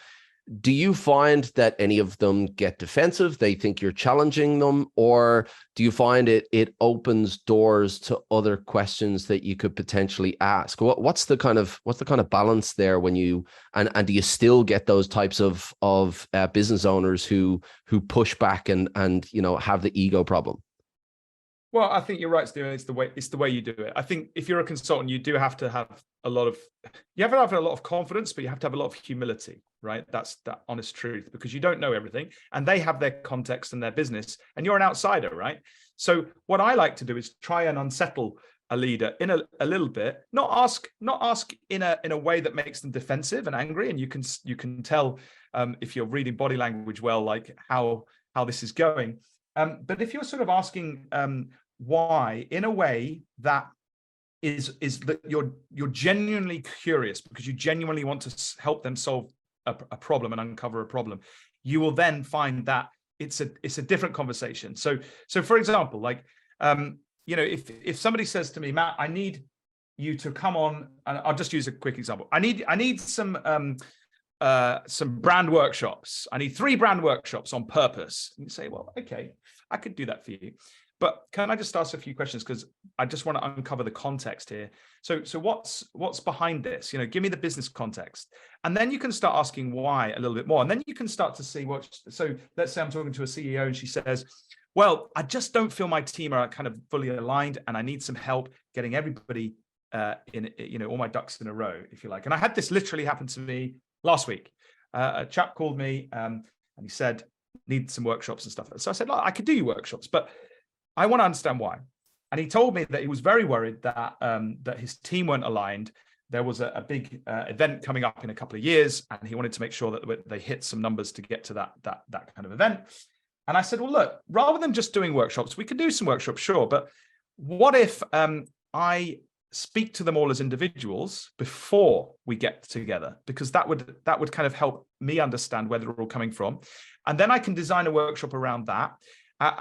do you find that any of them get defensive? They think you're challenging them, or do you find it opens doors to other questions that you could potentially ask? What's the kind of balance there when you and do you still get those types of business owners who push back and have the ego problem? Well, I think you're right, Stephen. It's the way you do it. I think if you're a consultant, you do have to have a lot of confidence, but you have to have a lot of humility, right? That's that honest truth, because you don't know everything, and they have their context and their business, and you're an outsider, right? So what I like to do is try and unsettle a leader in a little bit, not ask in a way that makes them defensive and angry, and you can tell if you're reading body language well, like how this is going. But if you're sort of asking why in a way that is that you're genuinely curious, because you genuinely want to help them solve a problem and uncover a problem, you will then find that it's a different conversation. So for example, like if somebody says to me, Matt, I need you to come on, and I'll just use a quick example. I need some brand workshops. I need 3 brand workshops on purpose. And you say, well, okay, I could do that for you. But can I just ask a few questions, because I just want to uncover the context here. So what's behind this? Give me the business context. And then you can start asking why a little bit more. And then you can start to see so let's say I'm talking to a CEO and she says, well, I just don't feel my team are kind of fully aligned, and I need some help getting everybody in all my ducks in a row, if you like. And I had this literally happen to me last week. A chap called me and he said, need some workshops and stuff. So I said, look, I could do you workshops, but I want to understand why. And he told me that he was very worried that that his team weren't aligned. There was a big event coming up in a couple of years, and he wanted to make sure that they hit some numbers to get to that kind of event. And I said, well, look, rather than just doing workshops, we could do some workshops, sure, but what if I speak to them all as individuals before we get together, because that would kind of help me understand where they're all coming from, and then I can design a workshop around that,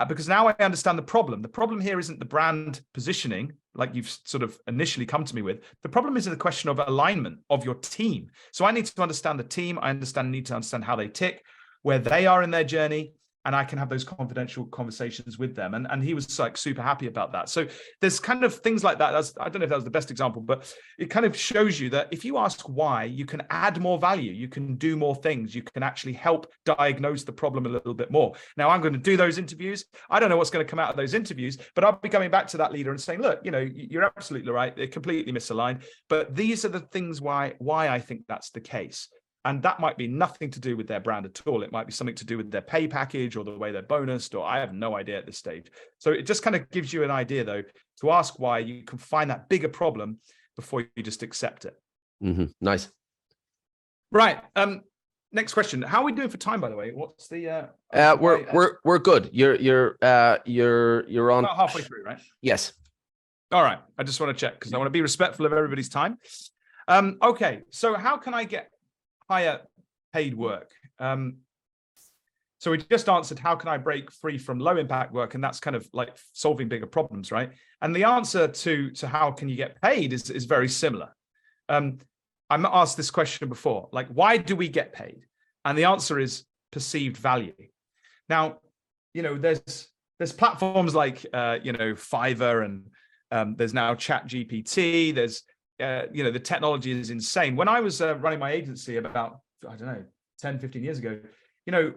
because now I understand the problem. The problem here isn't the brand positioning, like you've sort of initially come to me with. The problem is in the question of alignment of your team. So I need to understand the team. I need to understand how they tick, where they are in their journey, and I can have those confidential conversations with them. And he was like super happy about that. So there's kind of things like that. I don't know if that was the best example, but it kind of shows you that if you ask why, you can add more value, you can do more things, you can actually help diagnose the problem a little bit more. Now I'm going to do those interviews. I don't know what's going to come out of those interviews, but I'll be coming back to that leader and saying, look, you're absolutely right. They're completely misaligned, but these are the things why I think that's the case. And that might be nothing to do with their brand at all. It might be something to do with their pay package or the way they're bonused, or I have no idea at this stage. So it just kind of gives you an idea, though, to ask why. You can find that bigger problem before you just accept it. Nice. Right. Next question. How are we doing for time, by the way? What's the we're good. You're on about halfway through, right? Yes. All right. I just want to check because I want to be respectful of everybody's time. Okay. So how can I get higher paid work? So we just answered, how can I break free from low impact work? And that's kind of like solving bigger problems, right? And the answer to how can you get paid is very similar. I'm asked this question before, like, why do we get paid? And the answer is perceived value. Now, there's platforms like, Fiverr, and there's now ChatGPT. There's, the technology is insane. When I was running my agency about, 10, 15 years ago,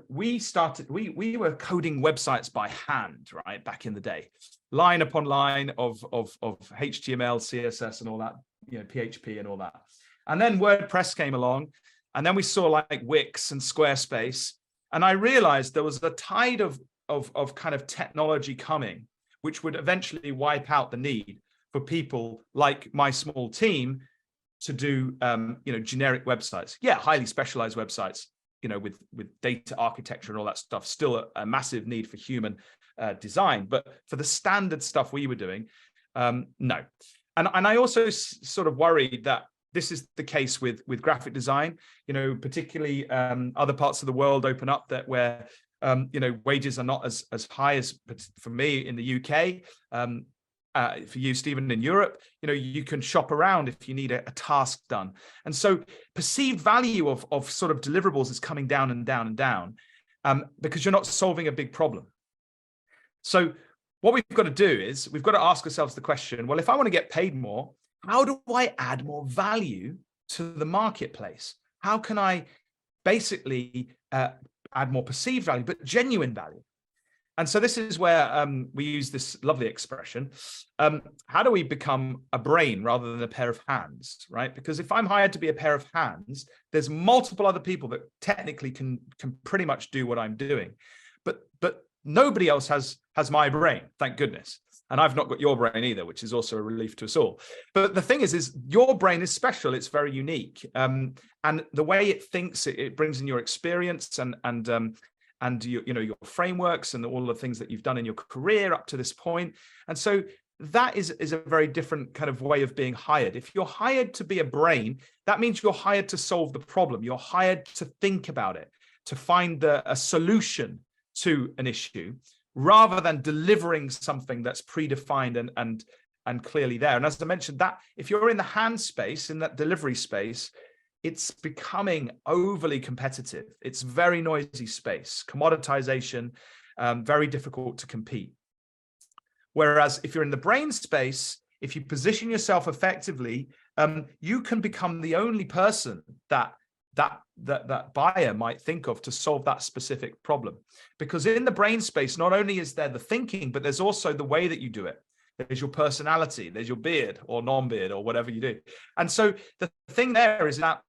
we were coding websites by hand, right? Back in the day, line upon line of HTML, CSS and all that, PHP and all that. And then WordPress came along, and then we saw like Wix and Squarespace. And I realized there was a tide of kind of technology coming, which would eventually wipe out the need for people like my small team to do, generic websites. Yeah, highly specialized websites, with data architecture and all that stuff, still a massive need for human design. But for the standard stuff we were doing, no. And I also sort of worried that this is the case with graphic design, particularly other parts of the world open up that where, wages are not as high as for me in the UK. For you, Stephen, in Europe, you can shop around if you need a task done. And so perceived value of sort of deliverables is coming down and down and down because you're not solving a big problem. So what we've got to do is we've got to ask ourselves the question, well, if I want to get paid more, how do I add more value to the marketplace? How can I basically add more perceived value, but genuine value? And so this is where we use this lovely expression. How do we become a brain rather than a pair of hands, right? Because if I'm hired to be a pair of hands, there's multiple other people that technically can pretty much do what I'm doing. But nobody else has my brain, thank goodness. And I've not got your brain either, which is also a relief to us all. But the thing is your brain is special. It's very unique. And the way it thinks, it brings in your experience and your frameworks and all the things that you've done in your career up to this point. And so that is a very different kind of way of being hired. If you're hired to be a brain, that means you're hired to solve the problem. You're hired to think about it, to find a solution to an issue, rather than delivering something that's predefined and clearly there. And as I mentioned, that if you're in the hand space, in that delivery space, it's becoming overly competitive. It's very noisy space, commoditization, very difficult to compete. Whereas if you're in the brain space, if you position yourself effectively, you can become the only person that buyer might think of to solve that specific problem. Because in the brain space, not only is there the thinking, but there's also the way that you do it. There's your personality, there's your beard or non-beard or whatever you do. And so the thing there is that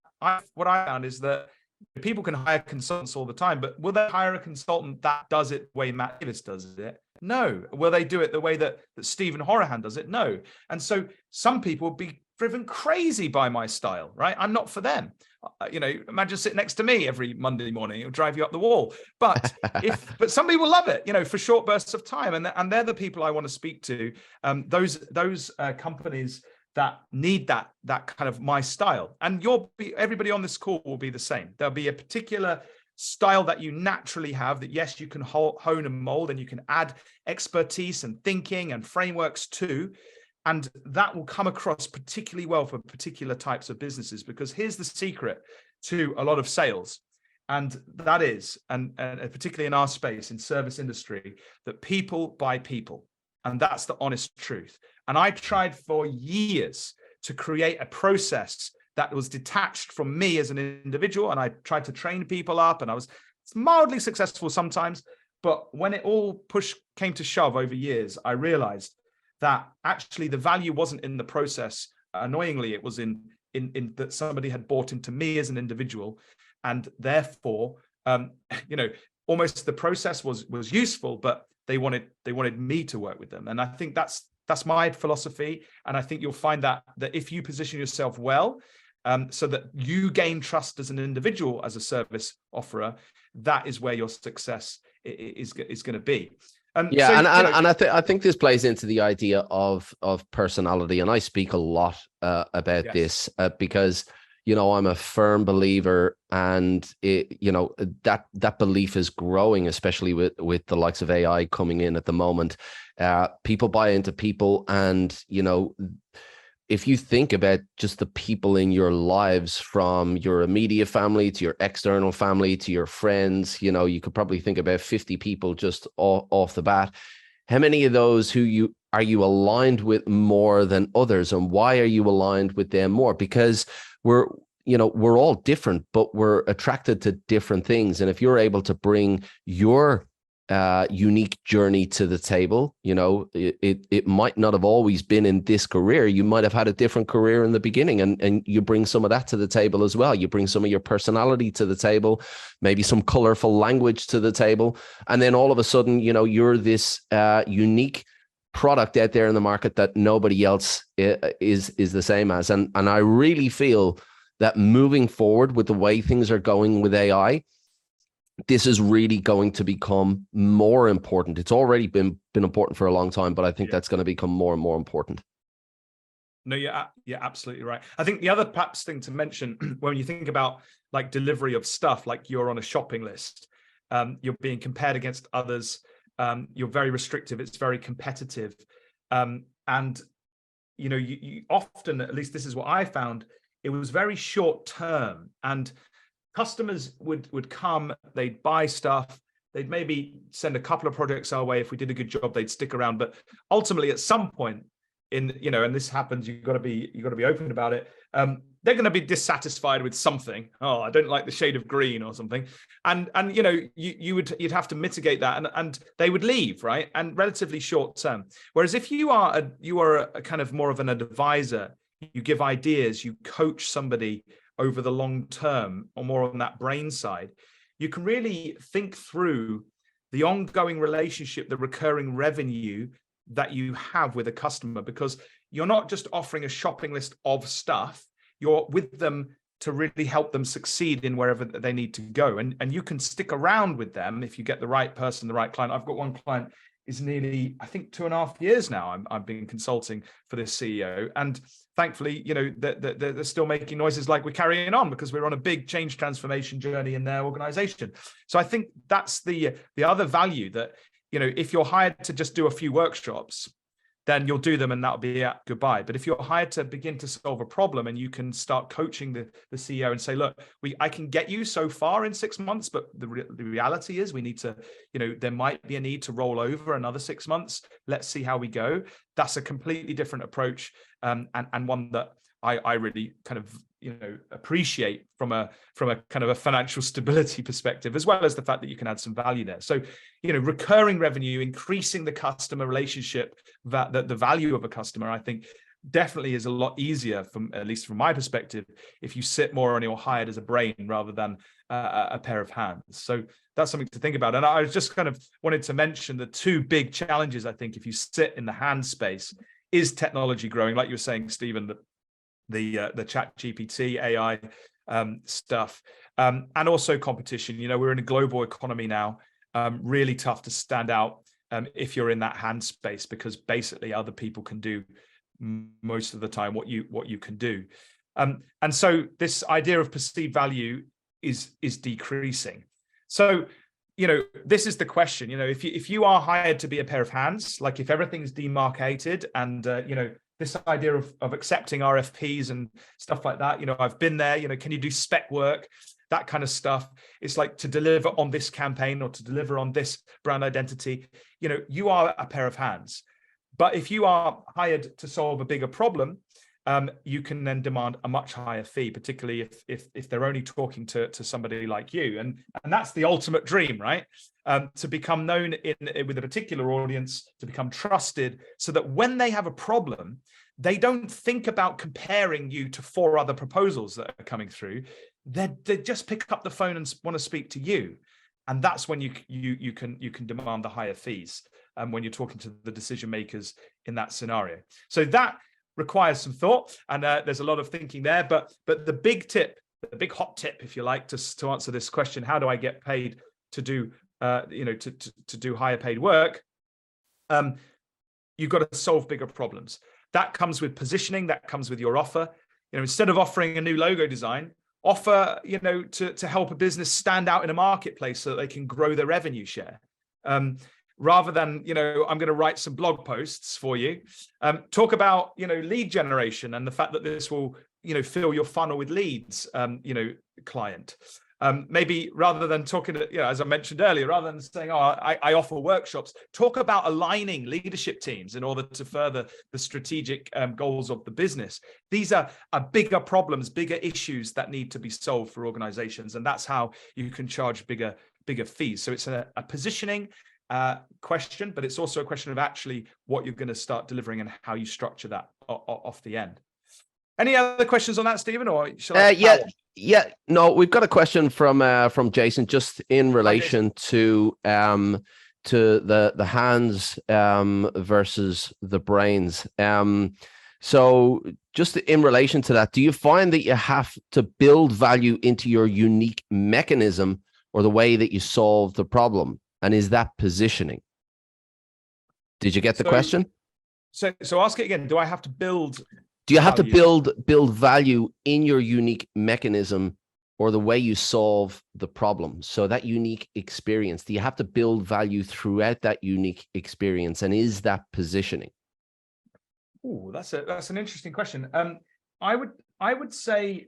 what I found is that people can hire consultants all the time, but will they hire a consultant that does it the way Matt Davies does it? No. Will they do it the way that Stephen Horahan does it? No. And so some people will be driven crazy by my style, right? I'm not for them. Imagine sitting next to me every Monday morning, it'll drive you up the wall. But some people love it, for short bursts of time. And they're the people I want to speak to. Those companies that need that kind of my style. And everybody on this call will be the same. There'll be a particular style that you naturally have that, yes, you can hone and mold, and you can add expertise and thinking and frameworks to. And that will come across particularly well for particular types of businesses, because here's the secret to a lot of sales. And that is, and particularly in our space, in service industry, that people buy people. And that's the honest truth. And I tried for years to create a process that was detached from me as an individual. And I tried to train people up, and I was mildly successful sometimes. But when it all came to shove over years, I realized that actually the value wasn't in the process. Annoyingly, it was in in that somebody had bought into me as an individual, and therefore, almost the process was useful, but they wanted me to work with them. And I think that's my philosophy. And I think you'll find that if you position yourself well, so that you gain trust as an individual, as a service offerer, that is where your success is going to be. I think this plays into the idea of personality, and I speak a lot about this because I'm a firm believer, and that belief is growing, especially with the likes of AI coming in at the moment. People buy into people, and if you think about just the people in your lives, from your immediate family to your external family to your friends, you could probably think about 50 people just off the bat. How many of those are you aligned with more than others, and why are you aligned with them more? Because we're all different, but we're attracted to different things. And if you're able to bring your unique journey to the table, it might not have always been in this career. You might have had a different career in the beginning, and you bring some of that to the table as well. You bring some of your personality to the table, maybe some colorful language to the table. And then all of a sudden, you're this unique product out there in the market that nobody else is the same as. And I really feel that moving forward with the way things are going with AI, this is really going to become more important. It's already been important for a long time, but I think that's going to become more and more important. No, you're absolutely right. I think the other perhaps thing to mention when you think about like delivery of stuff, like you're on a shopping list, you're being compared against others, you're very restrictive, it's very competitive, and you often, at least this is what I found, it was very short term, and customers would come, they'd buy stuff, they'd maybe send a couple of projects our way. If we did a good job, they'd stick around. But ultimately, at some point and this happens, you've got to be open about it. They're going to be dissatisfied with something. Oh, I don't like the shade of green or something. And you'd have to mitigate that, and they would leave, right? And relatively short term. Whereas if you are a kind of more of an advisor, you give ideas, you coach somebody over the long term, or more on that brain side, you can really think through the ongoing relationship, the recurring revenue that you have with a customer, because you're not just offering a shopping list of stuff, you're with them to really help them succeed in wherever they need to go. And you can stick around with them if you get the right person, the right client. I've got one client is nearly, I think, 2.5 years now. I've been consulting for this CEO, and thankfully, they're still making noises like we're carrying on, because we're on a big change transformation journey in their organization. So I think that's the other value, that if you're hired to just do a few workshops, then you'll do them and that'll be it, goodbye. But if you're hired to begin to solve a problem, and you can start coaching the CEO and say, look, I can get you so far in 6 months, but the reality is we need to, there might be a need to roll over another 6 months. Let's see how we go. That's a completely different approach, and one that I really kind of appreciate from a kind of a financial stability perspective, as well as the fact that you can add some value there. So recurring revenue, increasing the customer relationship, that the value of a customer, I think definitely is a lot easier, at least from my perspective, if you sit more and you're hired as a brain rather than a pair of hands. So that's something to think about. And I just kind of wanted to mention the two big challenges, I think, if you sit in the hand space, is technology growing, like you were saying, Stephen, the chat GPT AI stuff, and also competition. We're in a global economy now, really tough to stand out if you're in that hand space, because basically other people can do most of the time what you can do, and so this idea of perceived value is decreasing. So this is the question. If you are hired to be a pair of hands, like if everything's demarcated, and this idea of accepting RFPs and stuff like that, I've been there, can you do spec work, that kind of stuff. It's like, to deliver on this campaign or to deliver on this brand identity, you are a pair of hands. But if you are hired to solve a bigger problem, you can then demand a much higher fee, particularly if they're only talking to somebody like you. And that's the ultimate dream, right? To become known with a particular audience, to become trusted, so that when they have a problem, they don't think about comparing you to 4 other proposals that are coming through. They just pick up the phone and want to speak to you, and that's when you can demand the higher fees when you're talking to the decision makers in that scenario. So that requires some thought, and there's a lot of thinking there. But the big tip, the big hot tip, if you like, to answer this question: how do I get paid to do to do higher paid work? You've got to solve bigger problems. That comes with positioning. That comes with your offer. Instead of offering a new logo design, offer to help a business stand out in a marketplace so that they can grow their revenue share. Rather than I'm going to write some blog posts for you. Talk about lead generation and the fact that this will fill your funnel with leads. Client. Maybe rather than talking, as I mentioned earlier, rather than saying, I offer workshops, talk about aligning leadership teams in order to further the strategic goals of the business. These are bigger problems, bigger issues that need to be solved for organizations. And that's how you can charge bigger fees. So it's a positioning question, but it's also a question of actually what you're going to start delivering and how you structure that off the end. Any other questions on that, Stephen, or shall I? No, we've got a question from Jason, just in relation to the hands versus the brains. So just in relation to that, do you find that you have to build value into your unique mechanism or the way that you solve the problem? And is that positioning? Did you get the question? So ask it again. Do I have to build? Do you have to build value in your unique mechanism or the way you solve the problem? So that unique experience, do you have to build value throughout that unique experience? And is that positioning? Oh, that's an interesting question. I would say,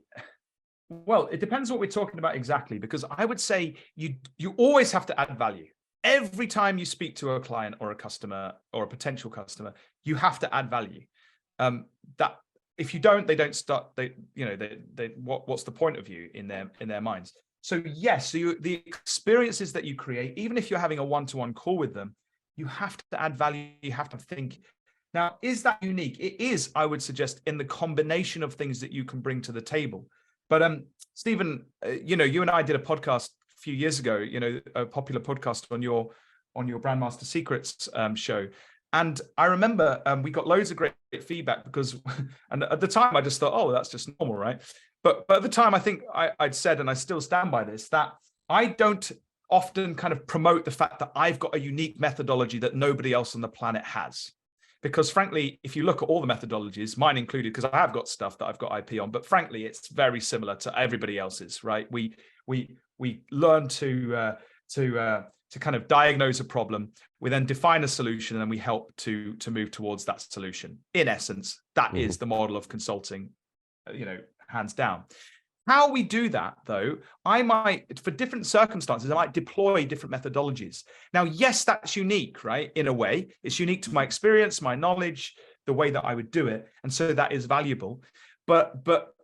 well, it depends what we're talking about exactly, because I would say you always have to add value. Every time you speak to a client or a customer or a potential customer, you have to add value. That if you don't, they don't start. What's the point of you in their minds? So yes, the experiences that you create, even if you're having a one-to-one call with them, you have to add value. You have to think. Now, is that unique? It is, I would suggest, in the combination of things that you can bring to the table. But Stephen, you and I did a podcast a few years ago. A popular podcast on your Brandmaster Secrets show. And I remember we got loads of great feedback because, and at the time I just thought, oh, that's just normal, right? But at the time, I think I'd said, and I still stand by this, that I don't often kind of promote the fact that I've got a unique methodology that nobody else on the planet has. Because frankly, if you look at all the methodologies, mine included, because I have got stuff that I've got IP on, but frankly, it's very similar to everybody else's, right? We learn to kind of diagnose a problem. We then define a solution, and then we help to move towards that solution. In essence, that is the model of consulting, hands down. How we do that, though, I might, for different circumstances, I might deploy different methodologies. Now, yes, that's unique, right? In a way, it's unique to my experience, my knowledge, the way that I would do it, and so that is valuable. But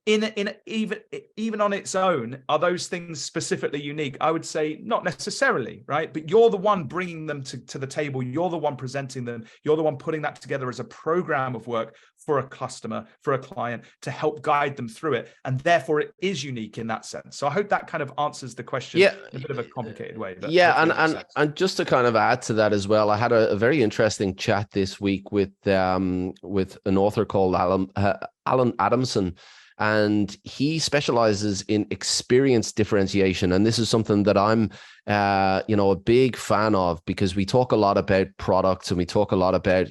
even on its own, are those things specifically unique? I would say not necessarily, right? But you're the one bringing them to the table. You're the one presenting them. You're the one putting that together as a program of work for a customer, for a client, to help guide them through it. And therefore, it is unique in that sense. So I hope that kind of answers the question in a bit of a complicated way. But and just to kind of add to that as well, I had a very interesting chat this week with an author called Alan Adamson. And he specializes in experience differentiation. And this is something that I'm, a big fan of, because we talk a lot about products and we talk a lot about,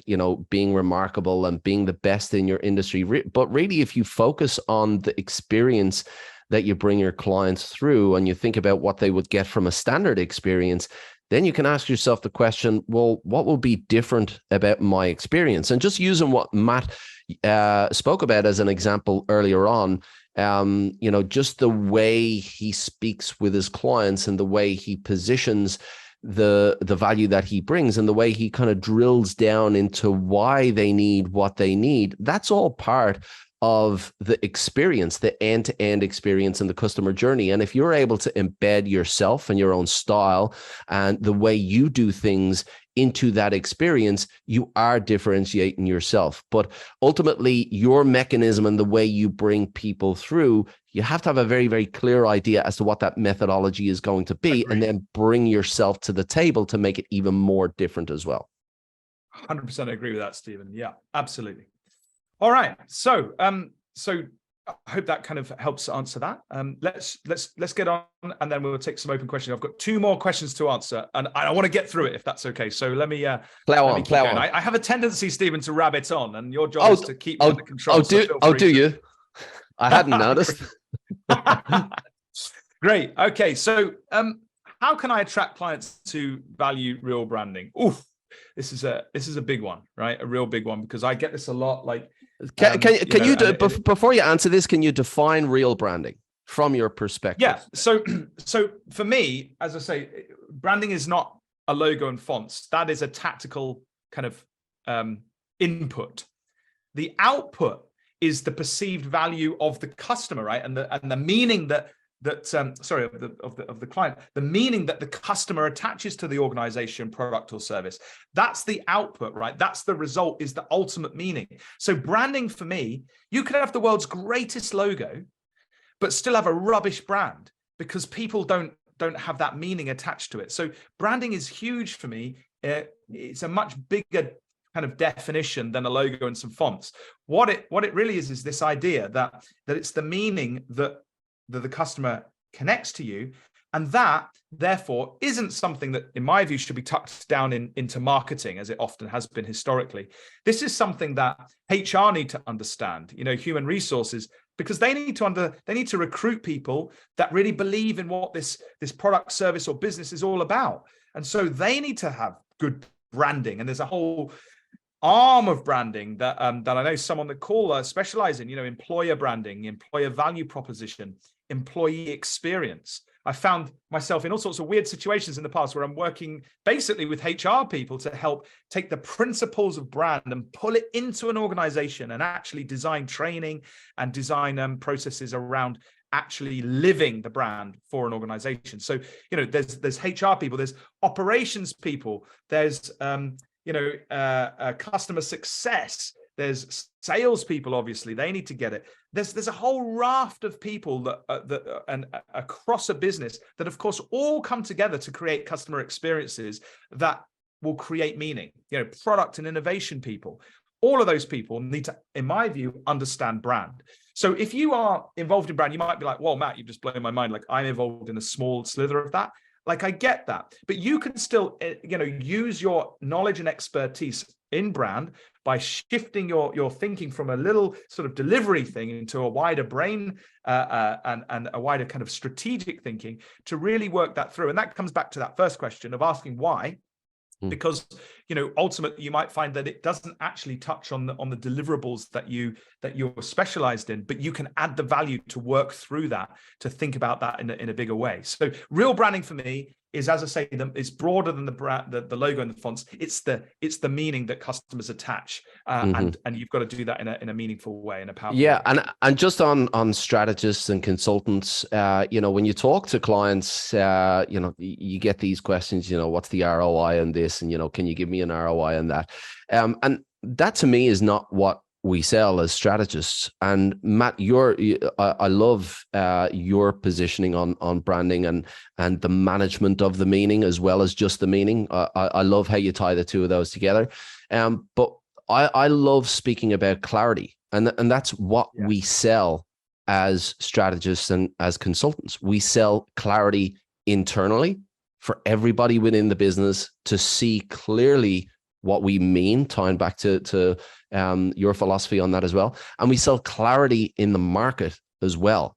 being remarkable and being the best in your industry. But really, if you focus on the experience that you bring your clients through and you think about what they would get from a standard experience, then you can ask yourself the question, well, what will be different about my experience? And just using what Matt spoke about as an example earlier on, just the way he speaks with his clients and the way he positions the value that he brings and the way he kind of drills down into why they need what they need. That's all part of the experience, the end-to-end experience in the customer journey. And if you're able to embed yourself and your own style and the way you do things into that experience, you are differentiating yourself. But ultimately, your mechanism and the way you bring people through, you have to have a very, very clear idea as to what that methodology is going to be, and then bring yourself to the table to make it even more different as well. 100% agree with that, Stephen. Yeah, absolutely. All right. So I hope that kind of helps answer that. Let's get on, and then we'll take some open questions. I've got 2 more questions to answer, and I want to get through it if that's okay. So let me plow on. I have a tendency, Stephen, to rabbit on, and your job is to keep me under control. Do you? I hadn't noticed. Great. Okay. So how can I attract clients to value real branding? Oof. This is a big one, right? A real big one, because I get this a lot. Like, before you answer this, can you define real branding from your perspective? Yeah. So for me, as I say, branding is not a logo and fonts. That is a tactical kind of input. The output is the perceived value of the customer, right? And the meaning of the client, the meaning that the customer attaches to the organization, product, or service. That's the output, right? That's the result, is the ultimate meaning. So branding, for me, you could have the world's greatest logo, but still have a rubbish brand because people don't have that meaning attached to it. So branding is huge for me. It's a much bigger kind of definition than a logo and some fonts. What it really is this idea that it's the meaning that the customer connects to you, and that therefore isn't something that, in my view, should be tucked down into marketing, as it often has been historically. This is something that HR need to understand, human resources, because they need to recruit people that really believe in what this product, service, or business is all about. And so they need to have good branding, and there's a whole arm of branding that I know some on the call specialize in, employer branding, employer value proposition, employee experience. I found myself in all sorts of weird situations in the past where I'm working basically with HR people to help take the principles of brand and pull it into an organization and actually design training and design processes around actually living the brand for an organization. So, there's HR people, there's operations people, there's customer success, there's salespeople. Obviously, they need to get it. There's a whole raft of people that and across a business that, of course, all come together to create customer experiences that will create meaning. Product and innovation people. All of those people need to, in my view, understand brand. So if you are involved in brand, you might be like, "Well, Matt, you've just blown my mind. Like, I'm involved in a small slither of that." Like, I get that, but you can still, use your knowledge and expertise in brand by shifting your thinking from a little sort of delivery thing into a wider brain and a wider kind of strategic thinking to really work that through. And that comes back to that first question of asking why. Because ultimately you might find that it doesn't actually touch on the deliverables that you're specialized in, but you can add the value to work through that, to think about that in a bigger way. So real branding for me is, as I say, it's broader than the brand, the logo and the fonts. It's the meaning that customers attach, and you've got to do that in a meaningful way, in a powerful way. And just on strategists and consultants, when you talk to clients, you get these questions. What's the ROI on this, and can you give me an ROI on that? And that to me is not what we sell as strategists. And Matt, I love your positioning on branding and the management of the meaning as well as just the meaning. I love how you tie the two of those together. But I love speaking about clarity, and that's what we sell as strategists and as consultants. We sell clarity internally for everybody within the business to see clearly what we mean, tying back to your philosophy on that as well. And we sell clarity in the market as well.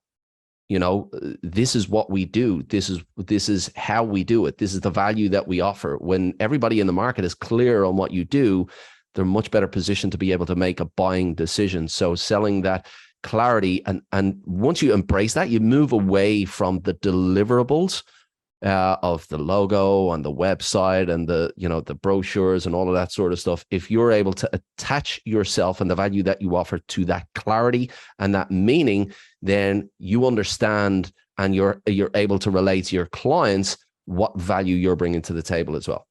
This is what we do. This is how we do it. This is the value that we offer. When everybody in the market is clear on what you do, they're much better positioned to be able to make a buying decision. So selling that clarity, and once you embrace that, you move away from the deliverables of the logo and the website and the brochures and all of that sort of stuff, if you're able to attach yourself and the value that you offer to that clarity and that meaning, then you understand and you're able to relate to your clients what value you're bringing to the table as well.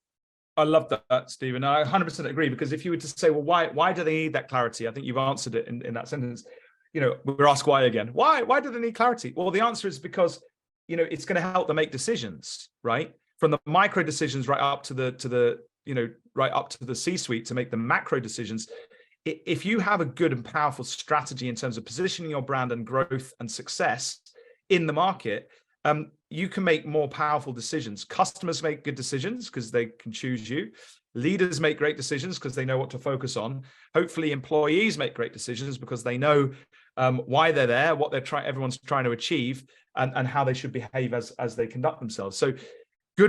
I love that, Stephen. I 100% agree, because if you were to say, well, why do they need that clarity? I think you've answered it in that sentence. We're asked why again. Why do they need clarity? Well, the answer is because, it's going to help them make decisions, right? From the micro decisions right up to the C-suite to make the macro decisions. If you have a good and powerful strategy in terms of positioning your brand and growth and success in the market, you can make more powerful decisions. Customers make good decisions because they can choose you. Leaders make great decisions because they know what to focus on. Hopefully, employees make great decisions because they know why they're there, what everyone's trying to achieve, and how they should behave as they conduct themselves. So, a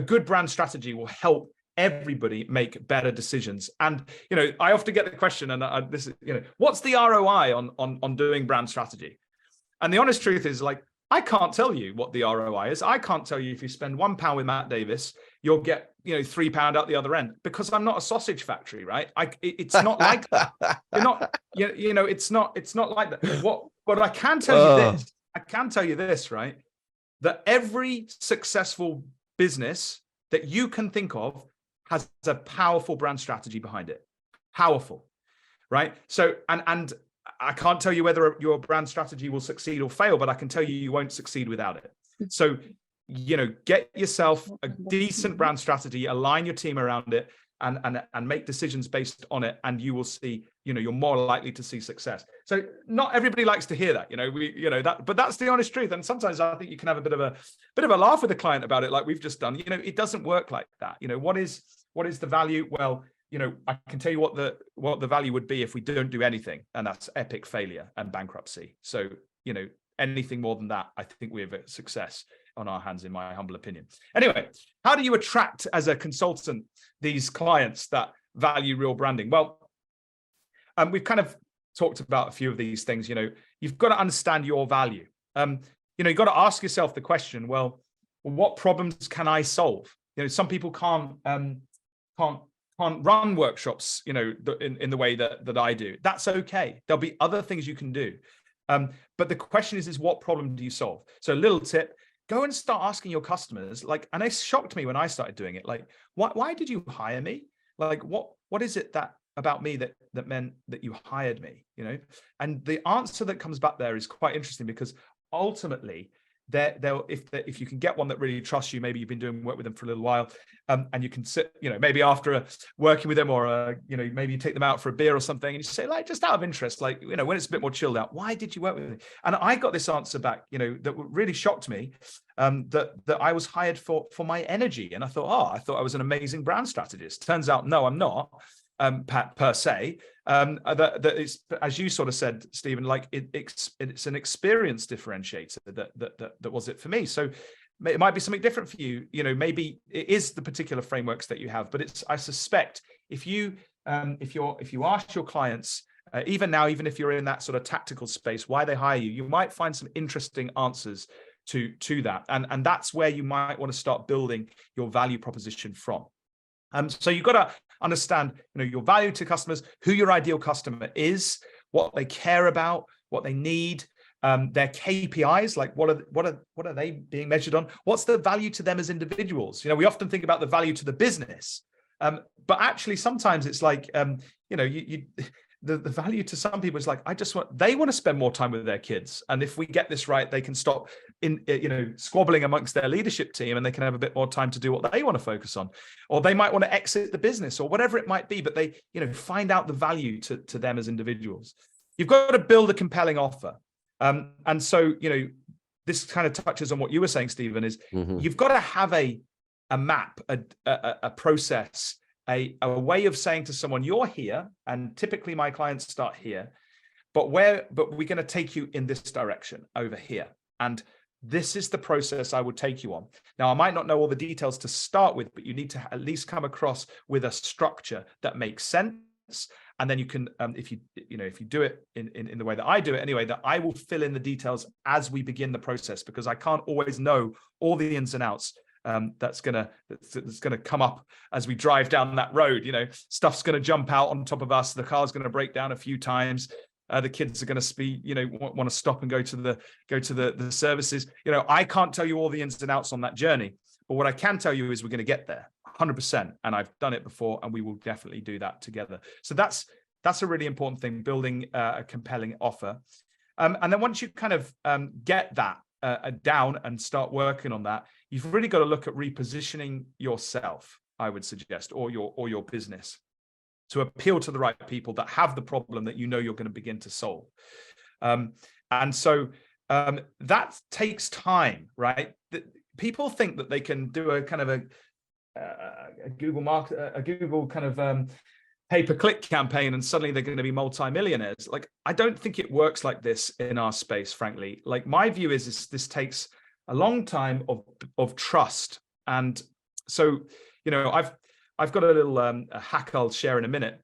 good brand strategy will help everybody make better decisions. And I often get the question, and this is what's the ROI on doing brand strategy? And the honest truth is, I can't tell you what the ROI is. I can't tell you if you spend £1 with Matt Davies, you'll get £3 out the other end, because I'm not a sausage factory, right? It's not like that. You're not, it's not like that. But I can tell you this. I can tell you this, right? That every successful business that you can think of has a powerful brand strategy behind it. Powerful, right? So, and I can't tell you whether your brand strategy will succeed or fail, but I can tell you you won't succeed without it. So, get yourself a decent brand strategy, align your team around it, and make decisions based on it, and you will see, you're more likely to see success. So not everybody likes to hear that, but that's the honest truth. And sometimes I think you can have a bit of a laugh with a client about it, like we've just done. It doesn't work like that. What is the value? Well, I can tell you what the value would be if we don't do anything, and that's epic failure and bankruptcy. So, anything more than that, I think we have a success on our hands, in my humble opinion. Anyway, how do you attract, as a consultant, these clients that value real branding? Well, we've kind of talked about a few of these things. You've got to understand your value. You've got to ask yourself the question, well, what problems can I solve? Some people can't run workshops, in the way that I do. That's okay. There'll be other things you can do. But the question is what problem do you solve? So a little tip, go and start asking your customers, and it shocked me when I started doing it. Why did you hire me? What is it about me that meant that you hired me? And the answer that comes back there is quite interesting, because ultimately, if you can get one that really trusts you, maybe you've been doing work with them for a little while, and you can sit, maybe after working with them, or maybe you take them out for a beer or something, and you say, just out of interest, when it's a bit more chilled out, why did you work with me? And I got this answer back, that really shocked me, that I was hired for my energy. And I thought I was an amazing brand strategist. Turns out, no, I'm not. Per se, that it's, as you sort of said, Stephen, it's an experience differentiator that was it for me. So it might be something different for you. Maybe it is the particular frameworks that you have, but I suspect if you ask your clients, even now, even if you're in that sort of tactical space, why they hire you, you might find some interesting answers to that, and that's where you might want to start building your value proposition from. So you've got to understand, your value to customers, who your ideal customer is, what they care about, what they need, their KPIs, what are they being measured on? What's the value to them as individuals? We often think about the value to the business, but actually sometimes it's the value to some people is they want to spend more time with their kids. And if we get this right, they can stop squabbling amongst their leadership team, and they can have a bit more time to do what they want to focus on, or they might want to exit the business, or whatever it might be, but they, find out the value to them as individuals. You've got to build a compelling offer. And so, this kind of touches on what you were saying, Stephen, is you've got to have a map, a process, a way of saying to someone, you're here, and typically my clients start here, but we're going to take you in this direction over here. And this is the process I would take you on. Now, I might not know all the details to start with, but you need to at least come across with a structure that makes sense And then you can, if you do it in the way that I do it anyway, that I will fill in the details as we begin the process, because I can't always know all the ins and outs. That's gonna come up as we drive down that road. Stuff's gonna jump out on top of us. The car's gonna break down a few times. The kids are going to speed, want to stop and go to the services. I can't tell you all the ins and outs on that journey, but what I can tell you is we're going to get there 100%. And I've done it before, and we will definitely do that together. So that's a really important thing, building a compelling offer. And then once you kind of get that down and start working on that, you've really got to look at repositioning yourself, I would suggest, or your business, to appeal to the right people that have the problem that you're going to begin to solve. And so that takes time, right? People think that they can do a kind of a Google kind of pay-per-click campaign and suddenly they're going to be multimillionaires. Like, I don't think it works like this in our space, frankly. Like, my view is this takes a long time of trust. And so, I've got a little a hack I'll share in a minute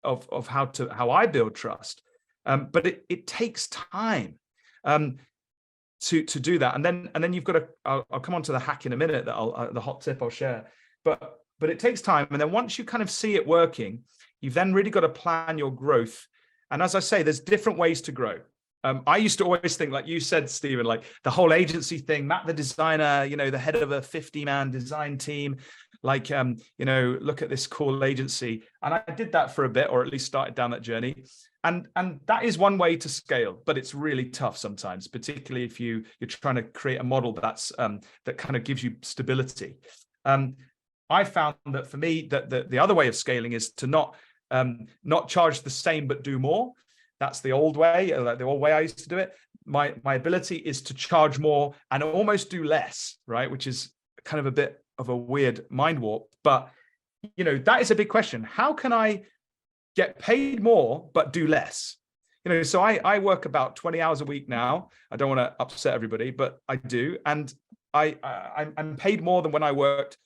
of how I build trust, but it takes time to do that, and then you've got to. I'll come on to the hack in a minute. The hot tip I'll share, but it takes time, and then once you kind of see it working, you've then really got to plan your growth. And as I say, there's different ways to grow. I used to always think, like you said, Stephen, like the whole agency thing, Matt the designer, the head of a 50-man design team, like, look at this cool agency. And I did that for a bit, or at least started down that journey. And that is one way to scale, but it's really tough sometimes, particularly if you're trying to create a model that's that kind of gives you stability. I found that for me, that the other way of scaling is to not charge the same, but do more. That's the old way, like the old way I used to do it. My ability is to charge more and almost do less, right? Which is kind of a bit of a weird mind warp. But, that is a big question. How can I get paid more, but do less? So I work about 20 hours a week now. I don't want to upset everybody, but I do. And I'm paid more than when I worked,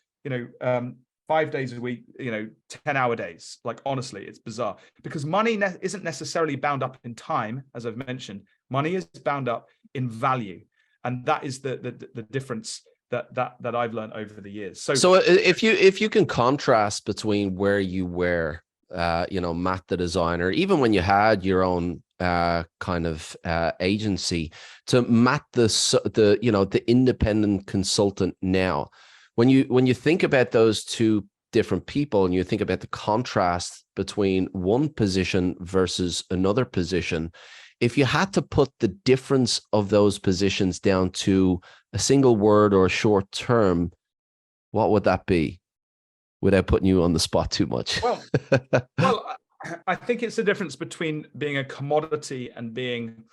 5 days a week, 10-hour days. Like, honestly, it's bizarre, because money isn't necessarily bound up in time. As I've mentioned, money is bound up in value. And that is the difference that I've learned over the years. So if you can contrast between where you were, Matt the designer, even when you had your own kind of agency, to Matt the independent consultant now, when you think about those two different people and you think about the contrast between one position versus another position, if you had to put the difference of those positions down to a single word or a short term, what would that be, without putting you on the spot too much? Well, I think it's the difference between being a commodity and being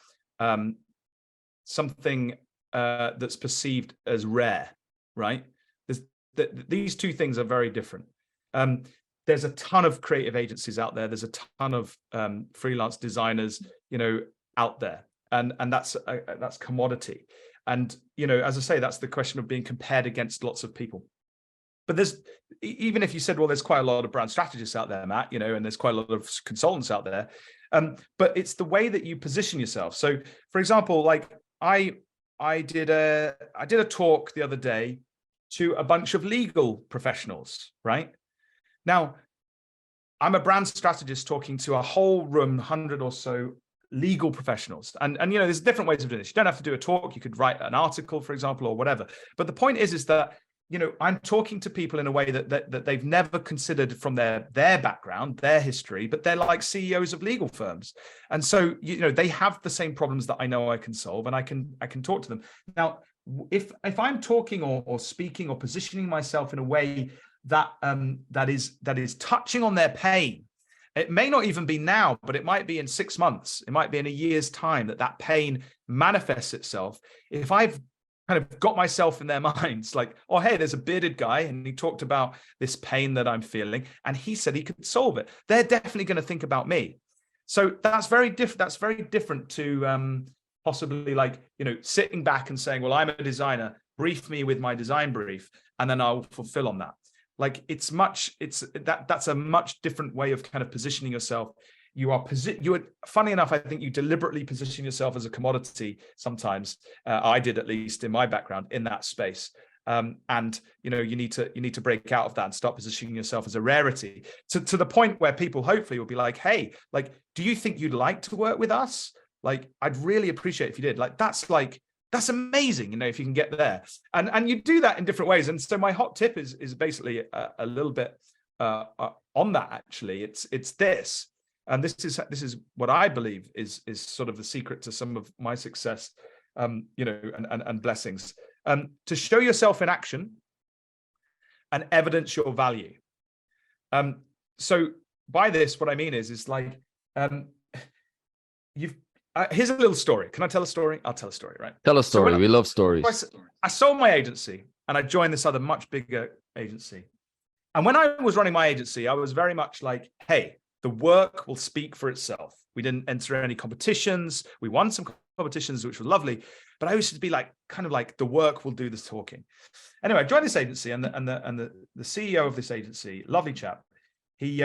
something that's perceived as rare, right? These two things are very different. There's a ton of creative agencies out there. There's a ton of freelance designers, out there, and that's commodity. And as I say, that's the question of being compared against lots of people. But there's, even if you said, well, there's quite a lot of brand strategists out there, Matt, and there's quite a lot of consultants out there. But it's the way that you position yourself. So, for example, like I did a talk the other day to a bunch of legal professionals, right? Now, I'm a brand strategist talking to a whole room, 100 or so legal professionals. And there's different ways of doing this. You don't have to do a talk. You could write an article, for example, or whatever. But the point is that, I'm talking to people in a way that they've never considered from their background, their history, but they're like CEOs of legal firms. And so, they have the same problems that I know I can solve, and I can talk to them. Now, if I'm talking or speaking or positioning myself in a way that is touching on their pain, it may not even be now, but it might be in 6 months. It might be in a year's time that pain manifests itself. If I've kind of got myself in their minds, like, oh, hey, there's a bearded guy, and he talked about this pain that I'm feeling, and he said he could solve it, they're definitely going to think about me. So that's very different. That's very different to possibly like, sitting back and saying, well, I'm a designer, brief me with my design brief, and then I'll fulfill on that. Like, that's a much different way of kind of positioning yourself you are funny enough, I think you deliberately position yourself as a commodity sometimes. I did, at least in my background, in that space. And you need to break out of that and start positioning yourself as a rarity to the point where people hopefully will be like, hey, like, do you think you'd like to work with us? Like, I'd really appreciate if you did. Like, that's amazing, if you can get there. And you do that in different ways. And so my hot tip is basically a little bit on that, actually. It's this. And this is what I believe is sort of the secret to some of my success, and blessings. To show yourself in action and evidence your value. So by this, what I mean is like, here's a little story. Can I tell a story? I'll tell a story, right? Tell a story. We love stories. I sold my agency and I joined this other much bigger agency. And when I was running my agency, I was very much like, hey, the work will speak for itself. We didn't enter any competitions. We won some competitions, which was lovely. But I used to be like, kind of like, the work will do the talking. Anyway, I joined this agency, and the CEO of this agency, lovely chap, he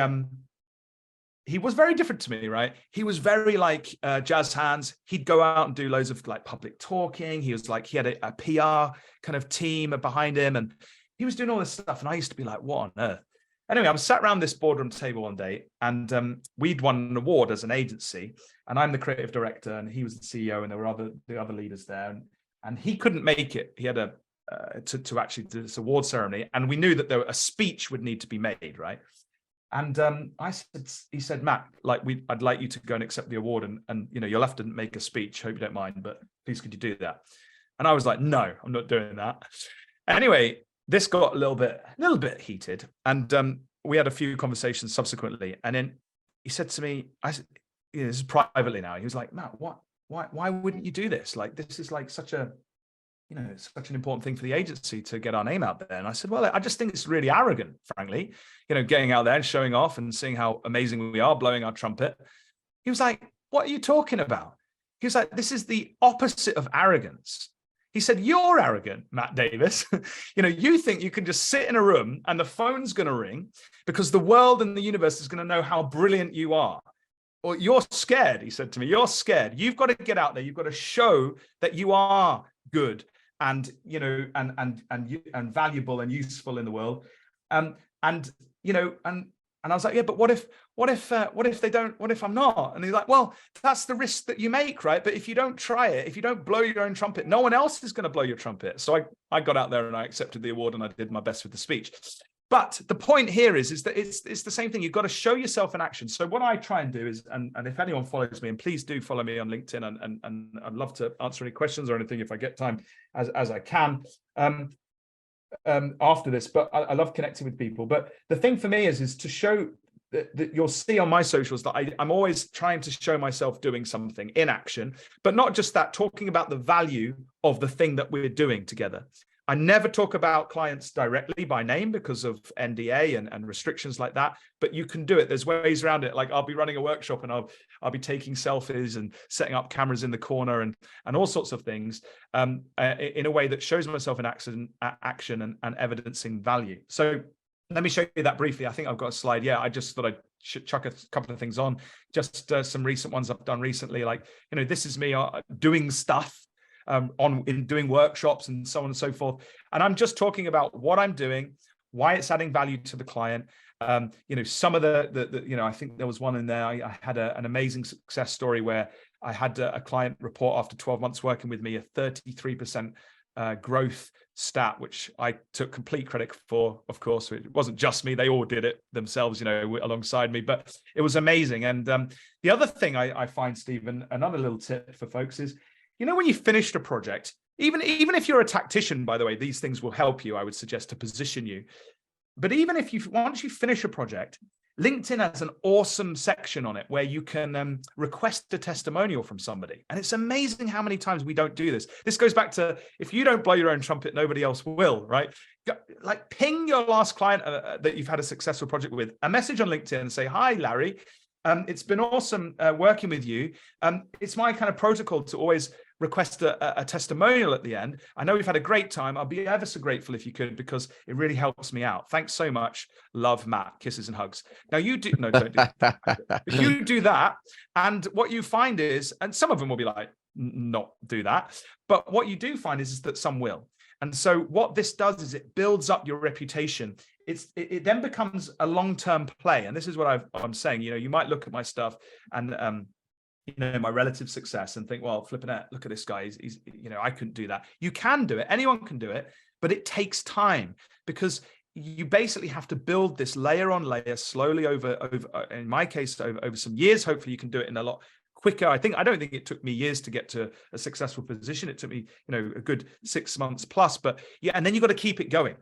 was very different to me, right? He was very like jazz hands. He'd go out and do loads of like public talking. He was like, he had a PR kind of team behind him, and he was doing all this stuff. And I used to be like, what on earth? Anyway, I was sat around this boardroom table one day, and we'd won an award as an agency, and I'm the creative director, and he was the CEO, and there were the other leaders there, and he couldn't make it. He had to actually do this award ceremony, and we knew that a speech would need to be made, right? And he said, Matt, like, I'd like you to go and accept the award, and you'll have to make a speech. Hope you don't mind, but please could you do that? And I was like, no, I'm not doing that. Anyway, this got a little bit heated, and we had a few conversations subsequently. And then he said to me, I said, this is privately now. He was like, Matt, why wouldn't you do this? Like, this is like such an important thing for the agency to get our name out there. And I said, well, I just think it's really arrogant, frankly, getting out there and showing off and seeing how amazing we are, blowing our trumpet. He was like, what are you talking about? He was like, this is the opposite of arrogance. He said, you're arrogant, Matt Davies. You think you can just sit in a room and the phone's going to ring because the world and the universe is going to know how brilliant you are. Or you're scared, he said to me, you're scared. You've got to get out there. You've got to show that you are good and and valuable and useful in the world. And I was like, yeah, but what if they don't, what if I'm not? And he's like, well, that's the risk that you make, right? But if you don't try it, if you don't blow your own trumpet, no one else is going to blow your trumpet. So I got out there and I accepted the award and I did my best with the speech. But the point here is that it's the same thing. You've got to show yourself in action. So what I try and do is, and if anyone follows me, and please do follow me on LinkedIn, and I'd love to answer any questions or anything if I get time as I can. After this, but I love connecting with people. But the thing for me is to show that you'll see on my socials that I'm always trying to show myself doing something in action, but not just that, talking about the value of the thing that we're doing together. I never talk about clients directly by name because of NDA and restrictions like that, but you can do it. There's ways around it. Like, I'll be running a workshop and I'll be taking selfies and setting up cameras in the corner and all sorts of things in a way that shows myself in action and evidencing value. So let me show you that briefly. I think I've got a slide. Yeah, I just thought I should chuck a couple of things on, just some recent ones I've done recently. Like, this is me doing stuff. In doing workshops and so on and so forth. And I'm just talking about what I'm doing, why it's adding value to the client. Some of the I think there was one in there. I had an amazing success story where I had a client report after 12 months working with me, a 33% growth stat, which I took complete credit for. Of course, it wasn't just me. They all did it themselves, alongside me, but it was amazing. And the other thing I find, Stephen, another little tip for folks is, when you finished a project, even if you're a tactician, by the way, these things will help you, I would suggest, to position you. But even once you finish a project, LinkedIn has an awesome section on it where you can request a testimonial from somebody. And it's amazing how many times we don't do this. This goes back to, if you don't blow your own trumpet, nobody else will, right? Like, ping your last client that you've had a successful project with a message on LinkedIn and say, hi, Larry. It's been awesome working with you. It's my kind of protocol to always request a testimonial at the end. I know we've had a great time. I'll be ever so grateful if you could, because it really helps me out. Thanks so much. Love, Matt. Kisses and hugs. Now you do, no, don't do that. But you do that. And what you find is, and some of them will be like, not do that. But what you do find is that some will. And so what this does is it builds up your reputation. It then becomes a long-term play. And this is what I'm saying. You know, you might look at my stuff and, you know, my relative success and think, well, flipping out, look at this guy. He's, you know, I couldn't do that. You can do it. Anyone can do it, but it takes time, because you basically have to build this layer on layer slowly over, in my case, over some years. Hopefully you can do it in a lot quicker. I don't think it took me years to get to a successful position. It took me, you know, a good 6 months plus, but yeah. And then you've got to keep it going.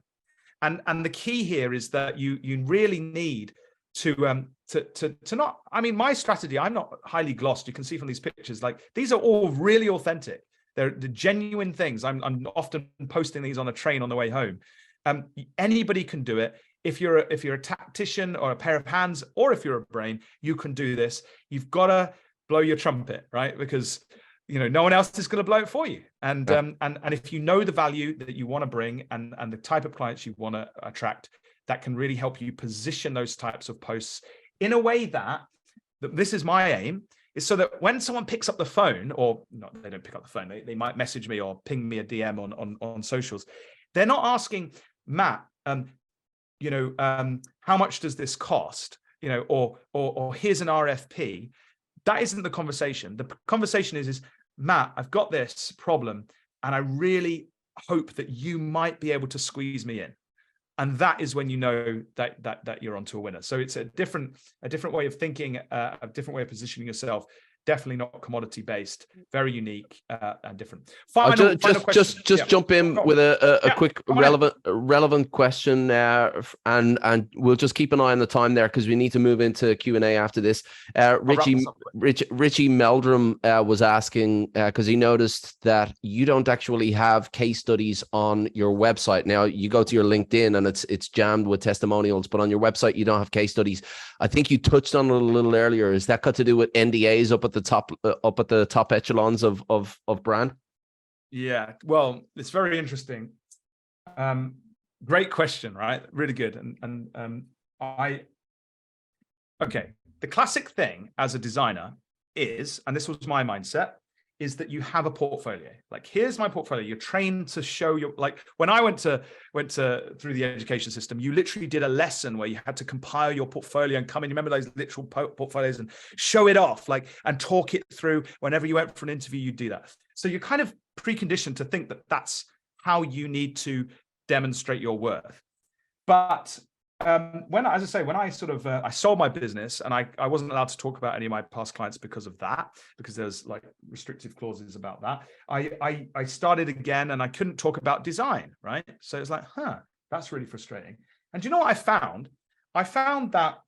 And the key here is that you really need to not, I mean, my strategy, I'm not highly glossed. You can see from these pictures, like these are all really authentic. They're the genuine things. I'm often posting these on a train on the way home. Anybody can do it. If you're a tactician or a pair of hands, or if you're a brain, you can do this. You've got to blow your trumpet, right? Because, you know, no one else is going to blow it for you. And if you know the value that you want to bring and the type of clients you want to attract, that can really help you position those types of posts in a way that this is my aim, is so that when someone picks up the phone, or not, they don't pick up the phone, they might message me or ping me a DM on socials. They're not asking, Matt, you know, how much does this cost? You know, or here's an RFP. That isn't the conversation. The conversation is, Matt, I've got this problem, and I really hope that you might be able to squeeze me in. And that is when you know that you're onto a winner. So it's a different way of thinking, a different way of positioning yourself. Definitely not commodity based, very unique and different. Final question. Just jump in with a quick relevant question, and we'll just keep an eye on the time there, because we need to move into Q&A after this. Richie Meldrum was asking, because he noticed that you don't actually have case studies on your website. Now you go to your LinkedIn and it's jammed with testimonials, but on your website you don't have case studies. I think you touched on it a little earlier. Is that got to do with NDAs up at the top echelons of brand? Yeah, well, it's very interesting. Great question, right? Really good. Okay, the classic thing as a designer is, and this was my mindset, is that you have a portfolio. Like, here's my portfolio. You're trained to show your, like when I went to through the education system, you literally did a lesson where you had to compile your portfolio and come in. You remember those literal portfolios and show it off, like, and talk it through. Whenever you went for an interview, you do that. So you're kind of preconditioned to think that that's how you need to demonstrate your worth. But when I sort of I sold my business, and I wasn't allowed to talk about any of my past clients because of that, because there's like restrictive clauses about that. I started again, and I couldn't talk about design, right? So it's like, that's really frustrating. And do you know what I found? I found that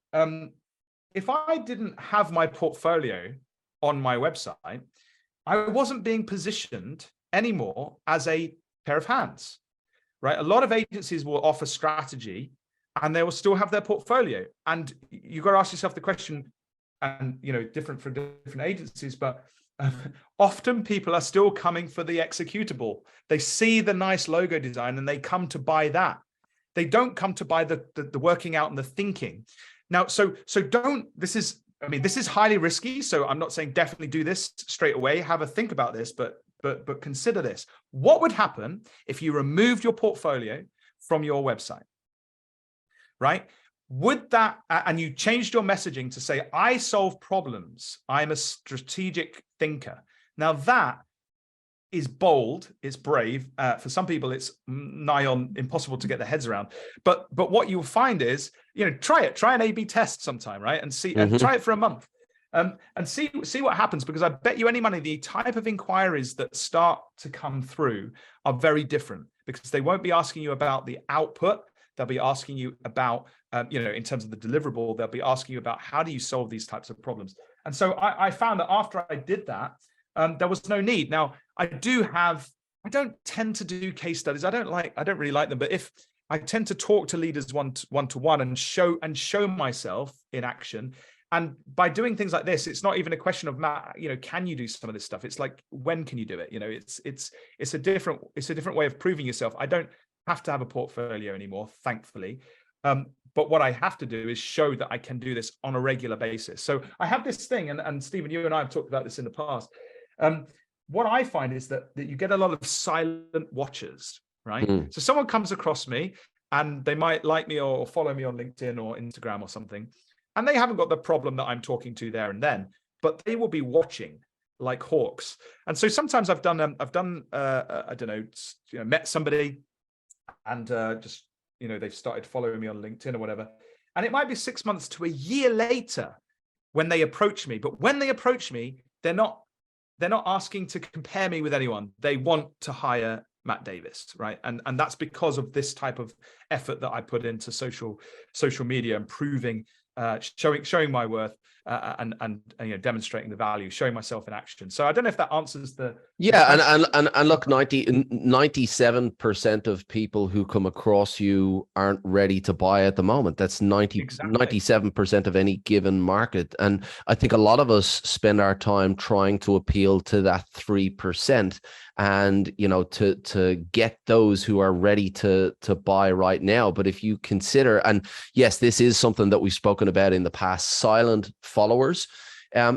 if I didn't have my portfolio on my website, I wasn't being positioned anymore as a pair of hands, right? A lot of agencies will offer strategy, and they will still have their portfolio. And you've got to ask yourself the question, and, you know, different for different agencies, but often people are still coming for the executable. They see the nice logo design and they come to buy that. They don't come to buy the working out and the thinking. Now, so don't, this is highly risky. So I'm not saying definitely do this straight away. Have a think about this, but consider this. What would happen if you removed your portfolio from your website? Right? Would that, and you changed your messaging to say, I solve problems, I'm a strategic thinker. Now that is bold, it's brave. For some people, it's nigh on impossible to get their heads around. But what you'll find is, you know, try an A/B test sometime, right? And see, and try it for a month. And see what happens, because I bet you any money, the type of inquiries that start to come through are very different, because they won't be asking you about the output. They'll be asking you about, you know, in terms of the deliverable, they'll be asking you about how do you solve these types of problems. And so I found that after I did that, there was no need. Now, I don't tend to do case studies. I don't really like them, but if I tend to talk to leaders one-to-one and show myself in action, And by doing things like this, it's not even a question of, Matt, can you do some of this stuff? It's like, when can you do it? It's a different way of proving yourself. I don't have to have a portfolio anymore, thankfully. But what I have to do is show that I can do this on a regular basis. So I have this thing, and Stephen, you and I have talked about this in the past. What I find is that you get a lot of silent watchers, right? So someone comes across me and they might like me or follow me on LinkedIn or Instagram or something, and they haven't got the problem that I'm talking to there and then, but they will be watching like hawks. And so sometimes I've done I don't know, met somebody and just, they've started following me on LinkedIn or whatever. And it might be 6 months to a year later when they approach me. But when they approach me, they're not asking to compare me with anyone. They want to hire Matt Davies, right? And that's because of this type of effort that I put into social media, and proving, showing my worth, and demonstrating the value, showing myself in action. So I don't know if that answers the and look, 97% of people who come across you aren't ready to buy at the moment. That's 97% of any given market. And I think a lot of us spend our time trying to appeal to that 3%, and to get those who are ready to buy right now. But if you consider, and yes, this is something that we've spoken about in the past, silent followers.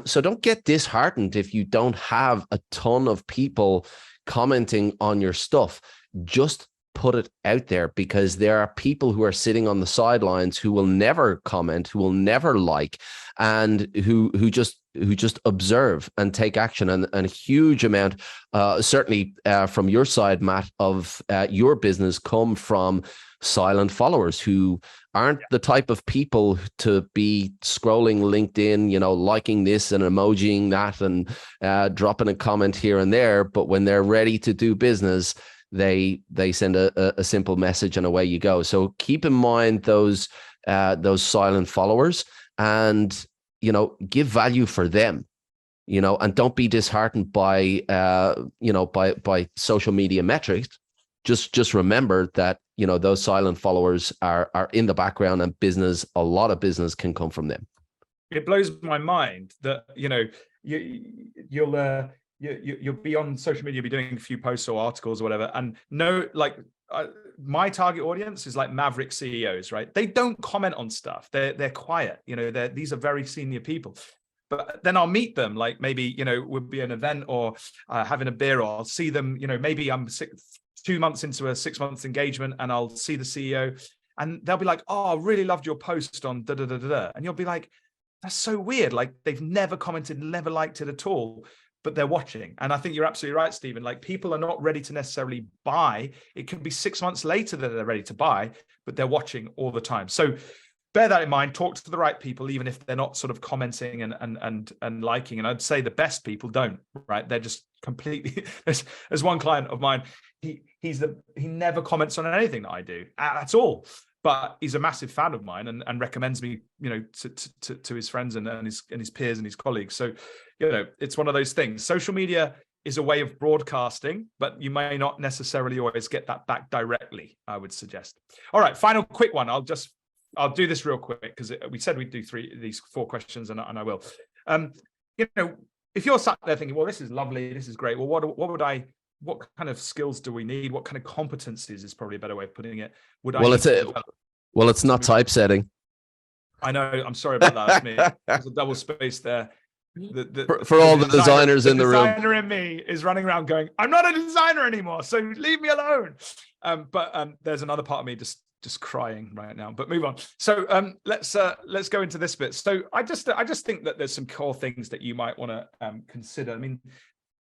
So don't get disheartened if you don't have a ton of people commenting on your stuff. Just put it out there, because there are people who are sitting on the sidelines who will never comment, who will never like, and who just observe and take action. And a huge amount, certainly from your side, Matt, of your business come from silent followers who aren't the type of people to be scrolling LinkedIn, liking this and emojiing that and dropping a comment here and there. But when they're ready to do business, they send a simple message and away you go. So keep in mind those silent followers, and give value for them, and don't be disheartened by by social media metrics. Just remember that those silent followers are in the background, and a lot of business can come from them. It blows my mind that you'll be on social media, you'll be doing a few posts or articles or whatever, and my target audience is like maverick CEOs, right? They don't comment on stuff. They're quiet. These are very senior people. But then I'll meet them, like maybe would be an event or having a beer, or I'll see them. Maybe I'm 2 months into a 6 months engagement, and I'll see the CEO, and they'll be like, "Oh, I really loved your post on da da da da da," and you'll be like, "That's so weird. Like, they've never commented, never liked it at all." But they're watching. And I think you're absolutely right, Stephen. Like, people are not ready to necessarily buy. It could be 6 months later that they're ready to buy, but they're watching all the time. So bear that in mind. Talk to the right people, even if they're not sort of commenting and liking. And I'd say the best people don't, right? They're just completely, there's one client of mine, he never comments on anything that I do at all. But he's a massive fan of mine and recommends me, to his friends and his peers and his colleagues. So, it's one of those things. Social media is a way of broadcasting, but you may not necessarily always get that back directly, I would suggest. All right, final quick one. I'll do this real quick, because we said we'd do these 4 questions, and I will. If you're sat there thinking, well, this is lovely, this is great. Well, what kind of skills do we need? What kind of competencies is probably a better way of putting it? It's not typesetting. I know. I'm sorry about that. That's me. There's a double space there. For all the designers in the room. The designer in me is running around going, "I'm not a designer anymore, so leave me alone." But there's another part of me just crying right now. But move on. So let's go into this bit. So I just think that there's some core things that you might want to consider. I mean,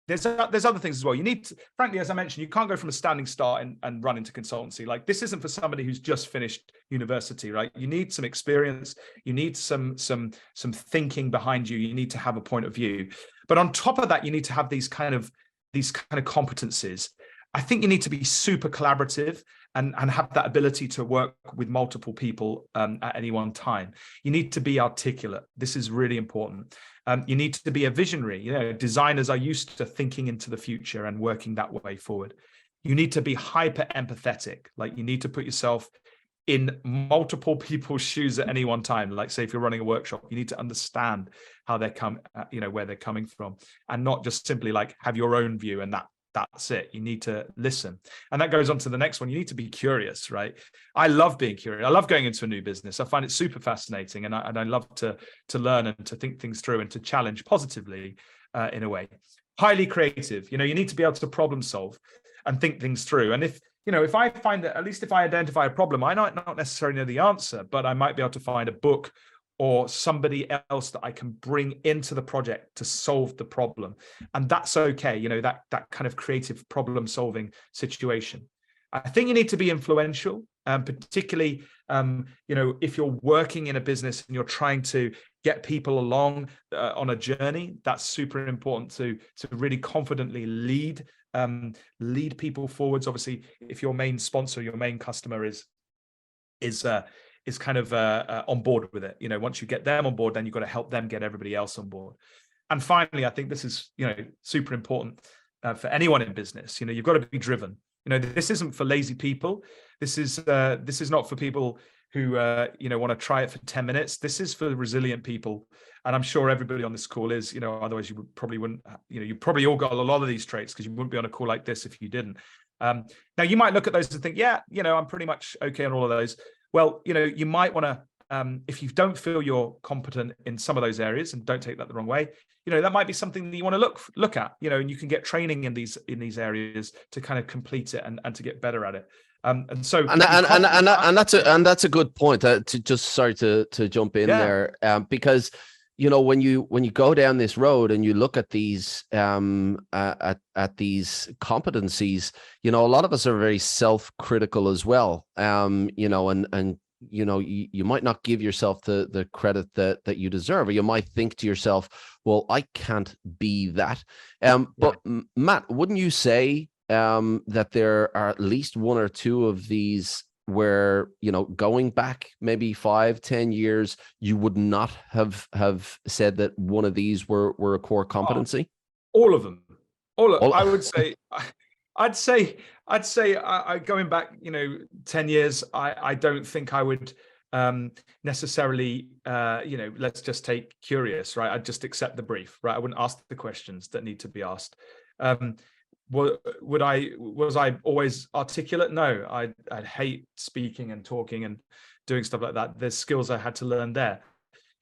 there's other things as well. You need to, frankly, as I mentioned, you can't go from a standing start and run into consultancy. Like, this isn't for somebody who's just finished university, right? You need some experience. You need some thinking behind you. You need to have a point of view. But on top of that, you need to have these kind of competencies. I think you need to be super collaborative and have that ability to work with multiple people at any one time. You need to be articulate. This is really important. You need to be a visionary. Designers are used to thinking into the future and working that way forward. You need to be hyper empathetic. Like, you need to put yourself in multiple people's shoes at any one time. Like, say, if you're running a workshop, you need to understand how they're where they're coming from, and not just simply like have your own view and that's it. You need to listen. And that goes on to the next one. You need to be curious, right? I love being curious. I love going into a new business. I find it super fascinating. And I love to learn and to think things through and to challenge positively in a way. Highly creative. You need to be able to problem solve and think things through. And if I find that, at least if I identify a problem, I might not necessarily know the answer, but I might be able to find a book or somebody else that I can bring into the project to solve the problem. And that's okay, that kind of creative problem solving situation. I think you need to be influential, particularly, if you're working in a business and you're trying to get people along on a journey. That's super important to really confidently lead people forwards. Obviously, if your main sponsor, your main customer is kind of on board with it. Once you get them on board, then you've got to help them get everybody else on board. And finally, I think this is, super important for anyone in business. You've got to be driven. This isn't for lazy people. This is not for people who, want to try it for 10 minutes. This is for resilient people. And I'm sure everybody on this call is, otherwise you probably wouldn't, you probably all got a lot of these traits, because you wouldn't be on a call like this if you didn't. Now you might look at those and think, yeah, I'm pretty much okay on all of those. Well, you might want to, if you don't feel you're competent in some of those areas, and don't take that the wrong way, that might be something that you want to look at, and you can get training in these areas to kind of complete it and to get better at it. And that's a good point. Sorry to jump in there, because when you go down this road and you look at these at these competencies, a lot of us are very self-critical as well. And you might not give yourself the credit that you deserve, or you might think to yourself, well, I can't be that. But Matt, wouldn't you say that there are at least one or two of these where, going back maybe 5-10 years, you would not have said that one of these were a core competency? All of them. I would say, I'd say going back, 10 years, I don't think I would necessarily, let's just take curious, right? I'd just accept the brief, right? I wouldn't ask the questions that need to be asked. Was I always articulate? No, I'd hate speaking and talking and doing stuff like that. There's skills I had to learn there.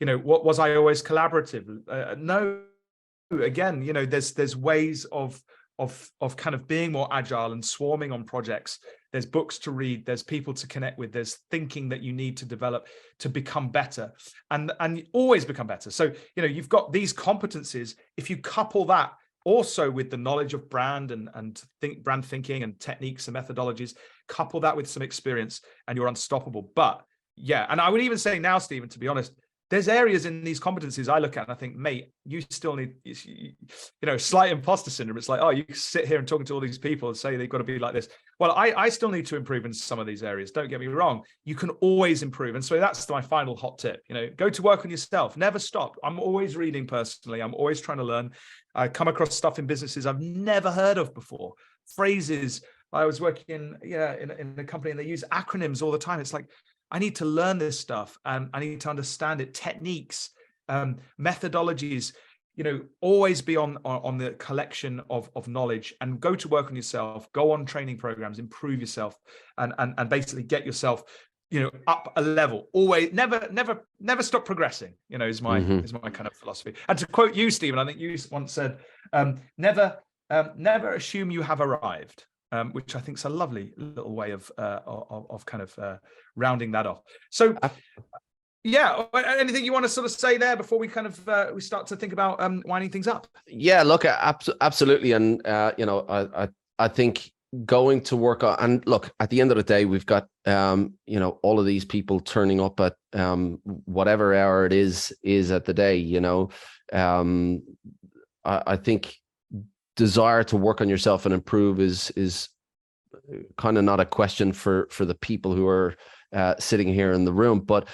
What was I always collaborative? No. Again, there's ways of kind of being more agile and swarming on projects. There's books to read, there's people to connect with, there's thinking that you need to develop to become better and always become better. So, you've got these competencies. If you couple that also with the knowledge of brand and brand thinking and techniques and methodologies, couple that with some experience, and you're unstoppable. But yeah, and I would even say now, Stephen, to be honest, there's areas in these competencies I look at and I think, mate, you still need, slight imposter syndrome. It's like, oh, you sit here and talking to all these people and say they've got to be like this. Well, I still need to improve in some of these areas. Don't get me wrong. You can always improve. And so that's my final hot tip. Go to work on yourself. Never stop. I'm always reading personally. I'm always trying to learn. I come across stuff in businesses I've never heard of before. Phrases. I was working in a company and they use acronyms all the time. It's like, I need to learn this stuff and I need to understand it. Techniques, methodologies, always be on the collection of knowledge, and go to work on yourself, go on training programs, improve yourself and basically get yourself, up a level. Always, never stop progressing, is my kind of philosophy. And to quote you, Stephen, I think you once said, never assume you have arrived. Which I think is a lovely little way of kind of rounding that off. So, yeah, anything you want to sort of say there before we kind of we start to think about winding things up? Yeah, look, absolutely, and I think going to work on, and look, at the end of the day, we've got all of these people turning up at whatever hour it is at the day. I think desire to work on yourself and improve is kind of not a question for the people who are sitting here in the room, but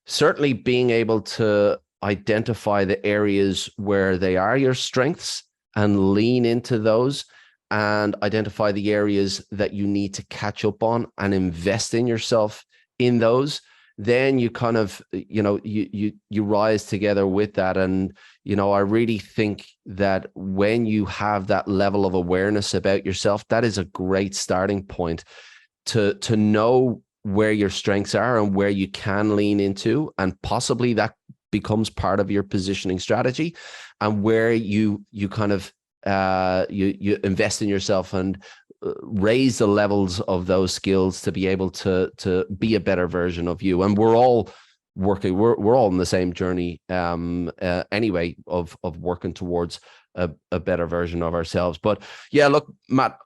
certainly being able to identify the areas where they are your strengths and lean into those, and identify the areas that you need to catch up on and invest in yourself in those, then you kind of, you rise together with that. And, I really think that when you have that level of awareness about yourself, that is a great starting point to know where your strengths are and where you can lean into, and possibly that becomes part of your positioning strategy, and where you kind of you invest in yourself and raise the levels of those skills to be able to be a better version of you. And we're all working, we're all in the same journey anyway, of working towards a better version of ourselves. But yeah, look, Matt,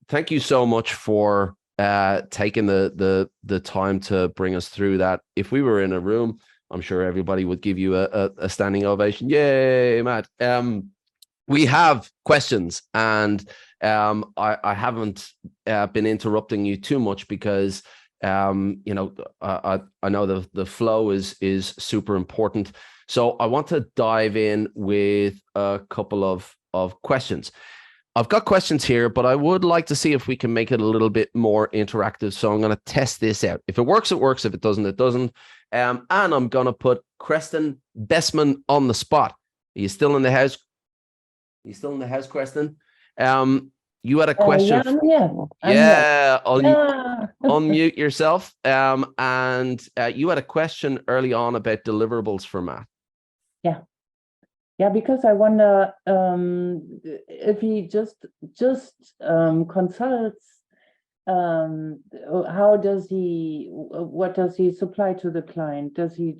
thank you so much for taking the time to bring us through that. If we were in a room, I'm sure everybody would give you a standing ovation. Yay, Matt. We have questions, and I haven't been interrupting you too much because I know the flow is super important. So I want to dive in with a couple of questions. I've got questions here, but I would like to see if we can make it a little bit more interactive. So I'm going to test this out. If it works, it works. If it doesn't, it doesn't. And I'm going to put Creston Bestman on the spot. Are you still in the house? Are you still in the house, Creston? You had a question. Unmute yourself. And you had a question early on about deliverables for Matt. Yeah, because I wonder if he just consults. What does he supply to the client? Does he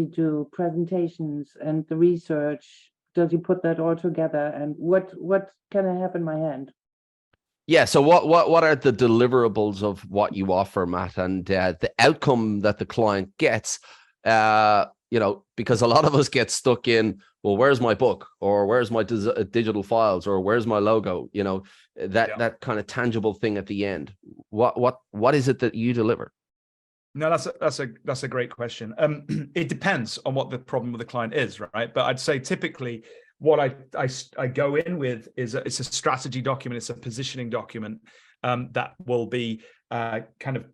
do presentations and the research? Does he put that all together? And what can I have in my hand? Yeah. So what are the deliverables of what you offer, Matt, and the outcome that the client gets? Because a lot of us get stuck in, well, where's my book, or where's my digital files, or where's my logo? That kind of tangible thing at the end. What is it that you deliver? No, that's a great question. It depends on what the problem with the client is, right? But I'd say typically what I go in with is it's a strategy document, it's a positioning document that will be kind of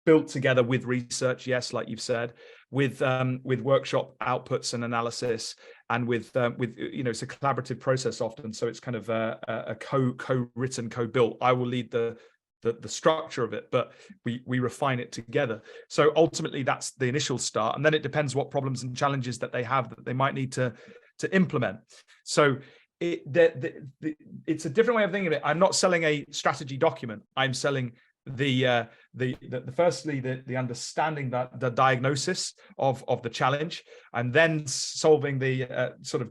built together with research, yes, like you've said, with workshop outputs and analysis, and with it's a collaborative process often, so it's kind of a co-written, co-built. I will lead the structure of it, but we refine it together. So ultimately, that's the initial start, and then it depends what problems and challenges that they have that they might need to implement. So it's a different way of thinking of it. I'm not selling a strategy document. I'm selling firstly the understanding, that the diagnosis of the challenge, and then solving the sort of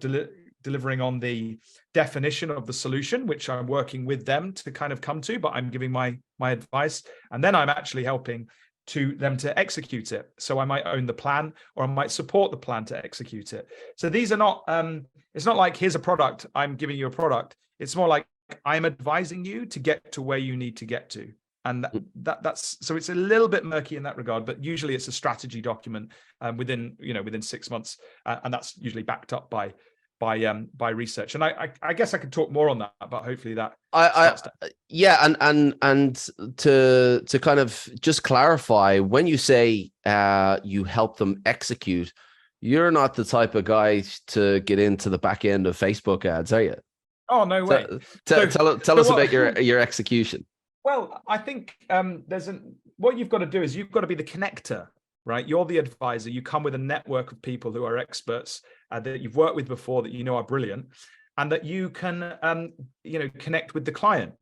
delivering on the definition of the solution, which I'm working with them to kind of come to, but I'm giving my advice, and then I'm actually helping them to execute it. So I might own the plan, or I might support the plan to execute it. So these are not it's not like, here's a product, I'm giving you a product. It's more like, I'm advising you to get to where you need to get to. And that's so it's a little bit murky in that regard, but usually it's a strategy document within 6 months, and that's usually backed up by research. And I guess I could talk more on that, but hopefully that and to kind of just clarify, when you say you help them execute, you're not the type of guy to get into the back end of Facebook ads, are you? Oh, no way. Tell us about your execution. Well, I think what you've got to do is you've got to be the connector, right? You're the advisor. You come with a network of people who are experts that you've worked with before, that are brilliant, and that you can connect with the client.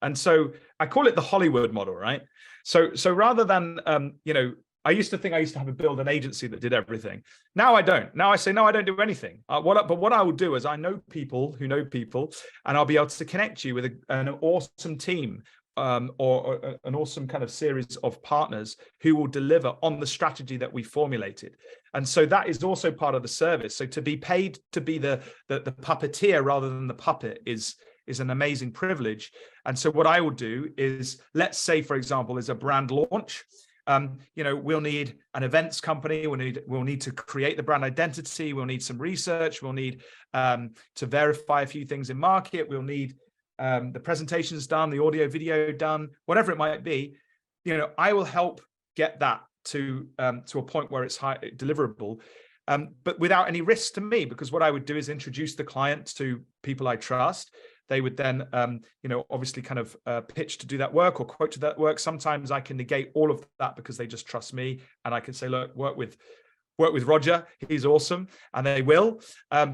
And so I call it the Hollywood model, right? So rather than I used to think I used to have to build an agency that did everything. Now I don't. Now I say, no, I don't do anything. But what I will do is, I know people who know people, and I'll be able to connect you with an awesome team, or an awesome kind of series of partners who will deliver on the strategy that we formulated. And so that is also part of the service. So to be paid to be the puppeteer rather than the puppet is an amazing privilege. And so what I will do is, let's say, for example, there's a brand launch. We'll need an events company. We'll need to create the brand identity. We'll need some research. We'll need to verify a few things in market. We'll need the presentations done, the audio, video done, whatever it might be. I will help get that to a point where it's high deliverable, but without any risk to me, because what I would do is introduce the client to people I trust. They would then, obviously kind of pitch to do that work or quote to that work. Sometimes I can negate all of that because they just trust me, and I can say, look, work with Roger, he's awesome, and they will,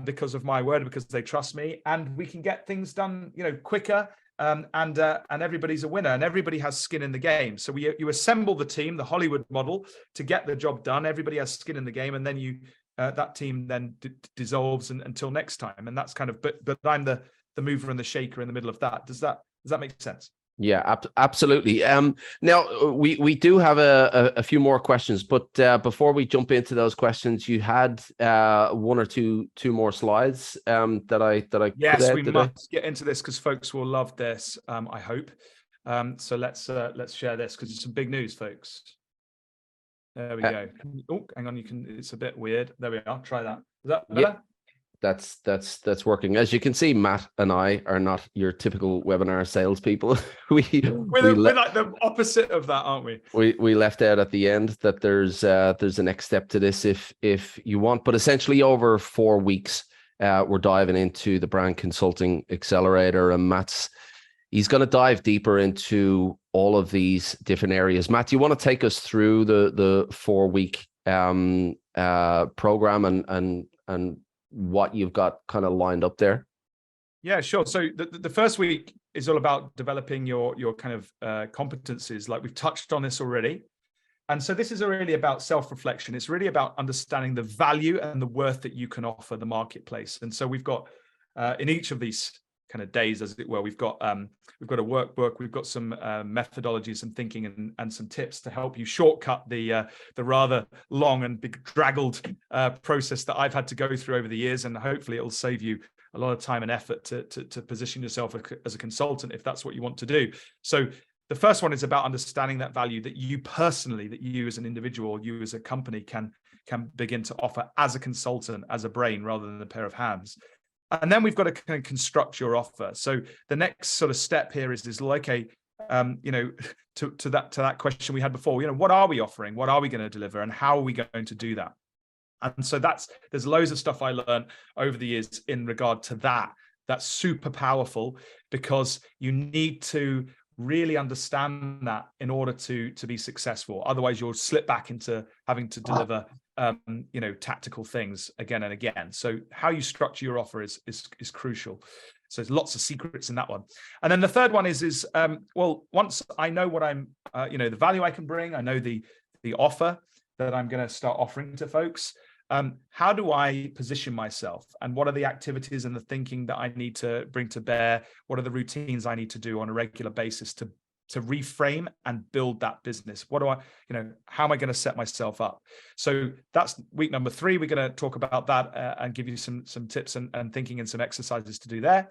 because of my word, because they trust me, and we can get things done, quicker, and everybody's a winner, and everybody has skin in the game. So you assemble the team, the Hollywood model, to get the job done. Everybody has skin in the game, and then that team then dissolves until next time, and that's kind of. But I'm the mover and the shaker in the middle of that. Does that make sense? Yeah, absolutely. Now we do have a few more questions, but before we jump into those questions, you had one or two more slides that I yes, we must get into this because folks will love this. I hope. So let's share this because it's some big news, folks. There we go. Oh, hang on, it's a bit weird. There we are. Try that. Is that better? Yeah. That's working. As you can see, Matt and I are not your typical webinar salespeople. We're like the opposite of that, aren't we? We left out at the end that there's a next step to this if you want, but essentially over 4 weeks, we're diving into the Brand Consulting Accelerator, and he's going to dive deeper into all of these different areas. Matt, do you want to take us through the 4-week program and what you've got kind of lined up there? Yeah, sure. So the first week is all about developing your kind of competencies. Like we've touched on this already. And so this is really about self-reflection. It's really about understanding the value and the worth that you can offer the marketplace. And so we've got in each of these kind of days, as it were, we've got a workbook, we've got some methodologies, some thinking, and some tips to help you shortcut the rather long and big draggled process that I've had to go through over the years, and hopefully it'll save you a lot of time and effort to position yourself as a consultant if that's what you want to do. So the first one is about understanding that value that you personally, that you as an individual, you as a company can begin to offer as a consultant, as a brain rather than a pair of hands. And then we've got to kind of construct your offer. So the next sort of step here is like to that question we had before, what are we offering? What are we going to deliver? And how are we going to do that? And so there's loads of stuff I learned over the years in regard to that. That's super powerful because you need to really understand that in order to be successful. Otherwise, you'll slip back into having to deliver tactical things again and again. So how you structure your offer is crucial. So there's lots of secrets in that one. And then the third one is once I know what I'm, the value I can bring, I know the offer that I'm going to start offering to folks. How do I position myself, and what are the activities and the thinking that I need to bring to bear? What are the routines I need to do on a regular basis to reframe and build that business? How am I going to set myself up? So that's week number 3. We're going to talk about that and give you some tips and thinking and some exercises to do there,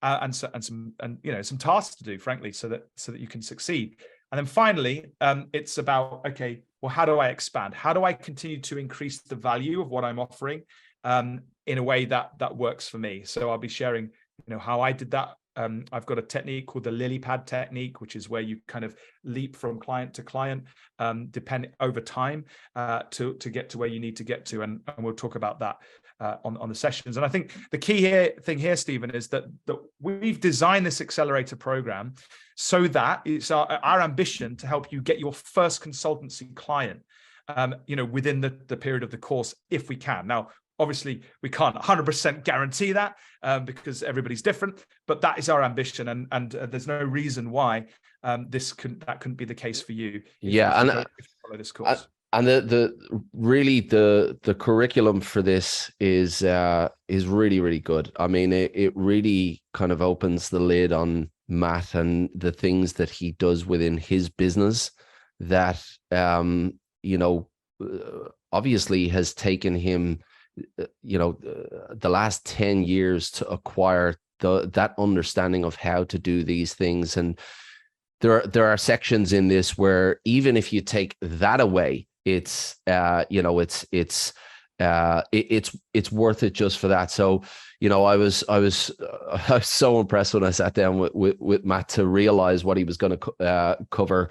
and some tasks to do, frankly, so that you can succeed. And then finally, it's about, okay, well, how do I expand? How do I continue to increase the value of what I'm offering in a way that works for me? So I'll be sharing, how I did that. I've got a technique called the lily pad technique, which is where you kind of leap from client to client, depending over time to get to where you need to get to. And we'll talk about that on the sessions. And I think the key thing here, Stephen, is that we've designed this accelerator program so that it's our ambition to help you get your first consultancy client, within the period of the course, if we can. Now, obviously, we can't 100% guarantee that because everybody's different, but that is our ambition, and there's no reason why that couldn't be the case for you. If you follow this course. And the curriculum for this is really, really good. I mean, it really kind of opens the lid on Matt and the things that he does within his business that obviously has taken him the last 10 years to acquire that understanding of how to do these things. And there are sections in this where even if you take that away, it's worth it just for that. So I was so impressed when I sat down with Matt to realize what he was going to cover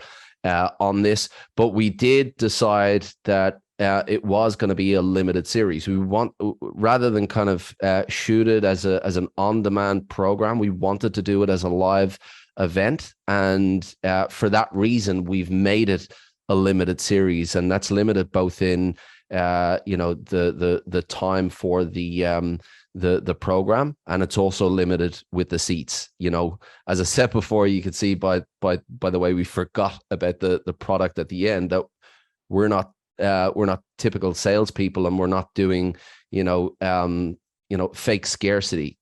on this, but we did decide that it was going to be a limited series. We want, rather than kind of shoot it as an on-demand program, we wanted to do it as a live event, and for that reason, we've made it a limited series, and that's limited both in the time for the program, and it's also limited with the seats. As I said before, you could see by the way we forgot about the product at the end, that we're not typical salespeople, and we're not doing fake scarcity.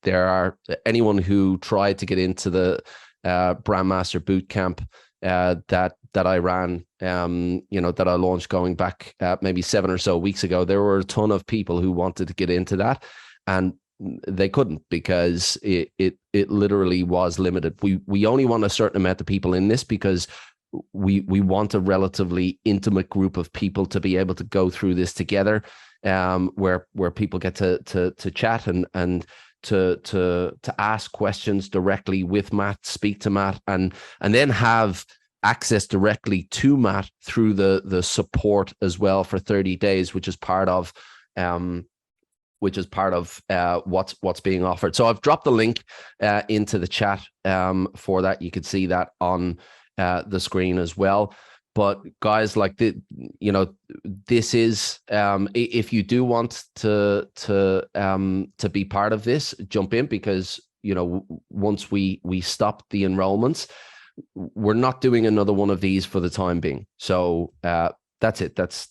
Anyone who tried to get into the Brandmaster Bootcamp that I ran, that I launched going back maybe 7 or so weeks ago, there were a ton of people who wanted to get into that, and they couldn't, because it literally was limited. We only want a certain amount of people in this, because we want a relatively intimate group of people to be able to go through this together, where people get to chat and to ask questions directly with Matt, speak to Matt, and then have access directly to Matt through the support as well for 30 days, which is part of what's being offered. So I've dropped the link into the chat for that. You can see that on the screen as well. But guys, this is if you do want to be part of this, jump in, because once we stop the enrollments, we're not doing another one of these for the time being. So that's it. That's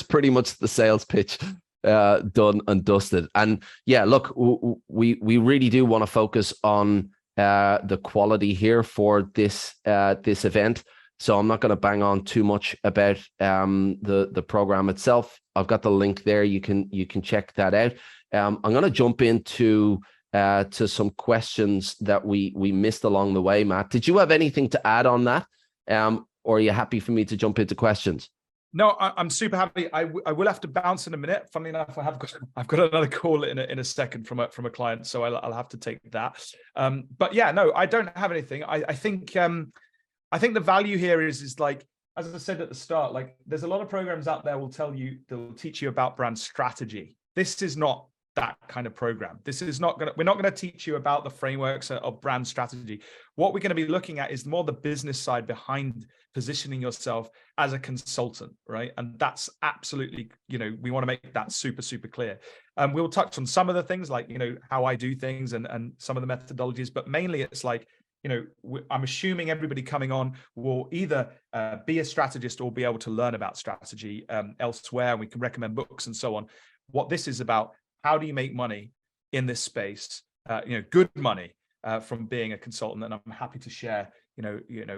pretty much the sales pitch done and dusted. And yeah, look, we really do want to focus on the quality here for this event. So I'm not going to bang on too much about the program itself. I've got the link there. You can check that out. I'm going to jump into to some questions that we missed along the way. Matt, did you have anything to add on that, or are you happy for me to jump into questions? No, I'm super happy. I will have to bounce in a minute. Funnily enough, I've got another call in a second from a client, so I'll have to take that. But yeah, no, I don't have anything. I think the value here is like, as I said at the start, like there's a lot of programs out there they'll teach you about brand strategy. This is not that kind of program. We're not going to teach you about the frameworks of brand strategy. What we're going to be looking at is more the business side behind positioning yourself as a consultant, right? And that's absolutely, we want to make that super, super clear. We'll touch on some of the things like, how I do things and some of the methodologies, but mainly it's like, I'm assuming everybody coming on will either be a strategist or be able to learn about strategy elsewhere. And we can recommend books and so on. What this is about, how do you make money in this space? Good money from being a consultant, and I'm happy to share,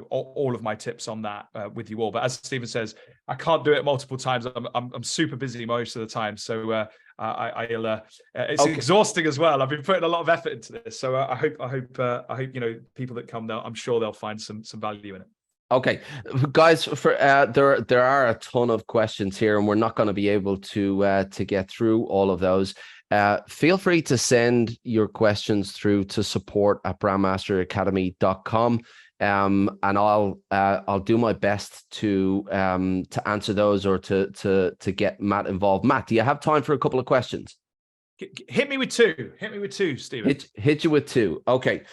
all of my tips on that with you all. But as Stephen says, I can't do it multiple times. I'm super busy most of the time, so it's okay. Exhausting as well. I've been putting a lot of effort into this, so I hope people that come there, I'm sure they'll find some value in it. Okay, guys, there are a ton of questions here, and we're not going to be able to get through all of those. Feel free to send your questions through to support@brandmasteracademy.com, and I'll do my best to answer those, or to get Matt involved. Matt, do you have time for a couple of questions? Hit me with two, Stephen. Hit you with two. Okay.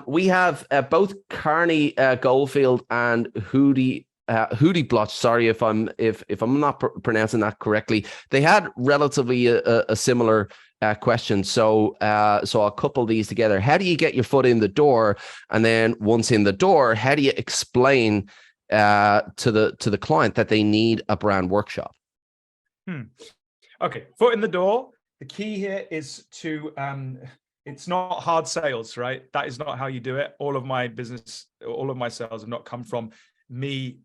We have both Carney Goldfield and Hootie Blotch. Sorry if I'm not pronouncing that correctly. They had relatively a similar question. So I'll couple these together. How do you get your foot in the door? And then once in the door, how do you explain to the client that they need a brand workshop? Okay, foot in the door. The key here is to, it's not hard sales, right? That is not how you do it. All of my sales have not come from me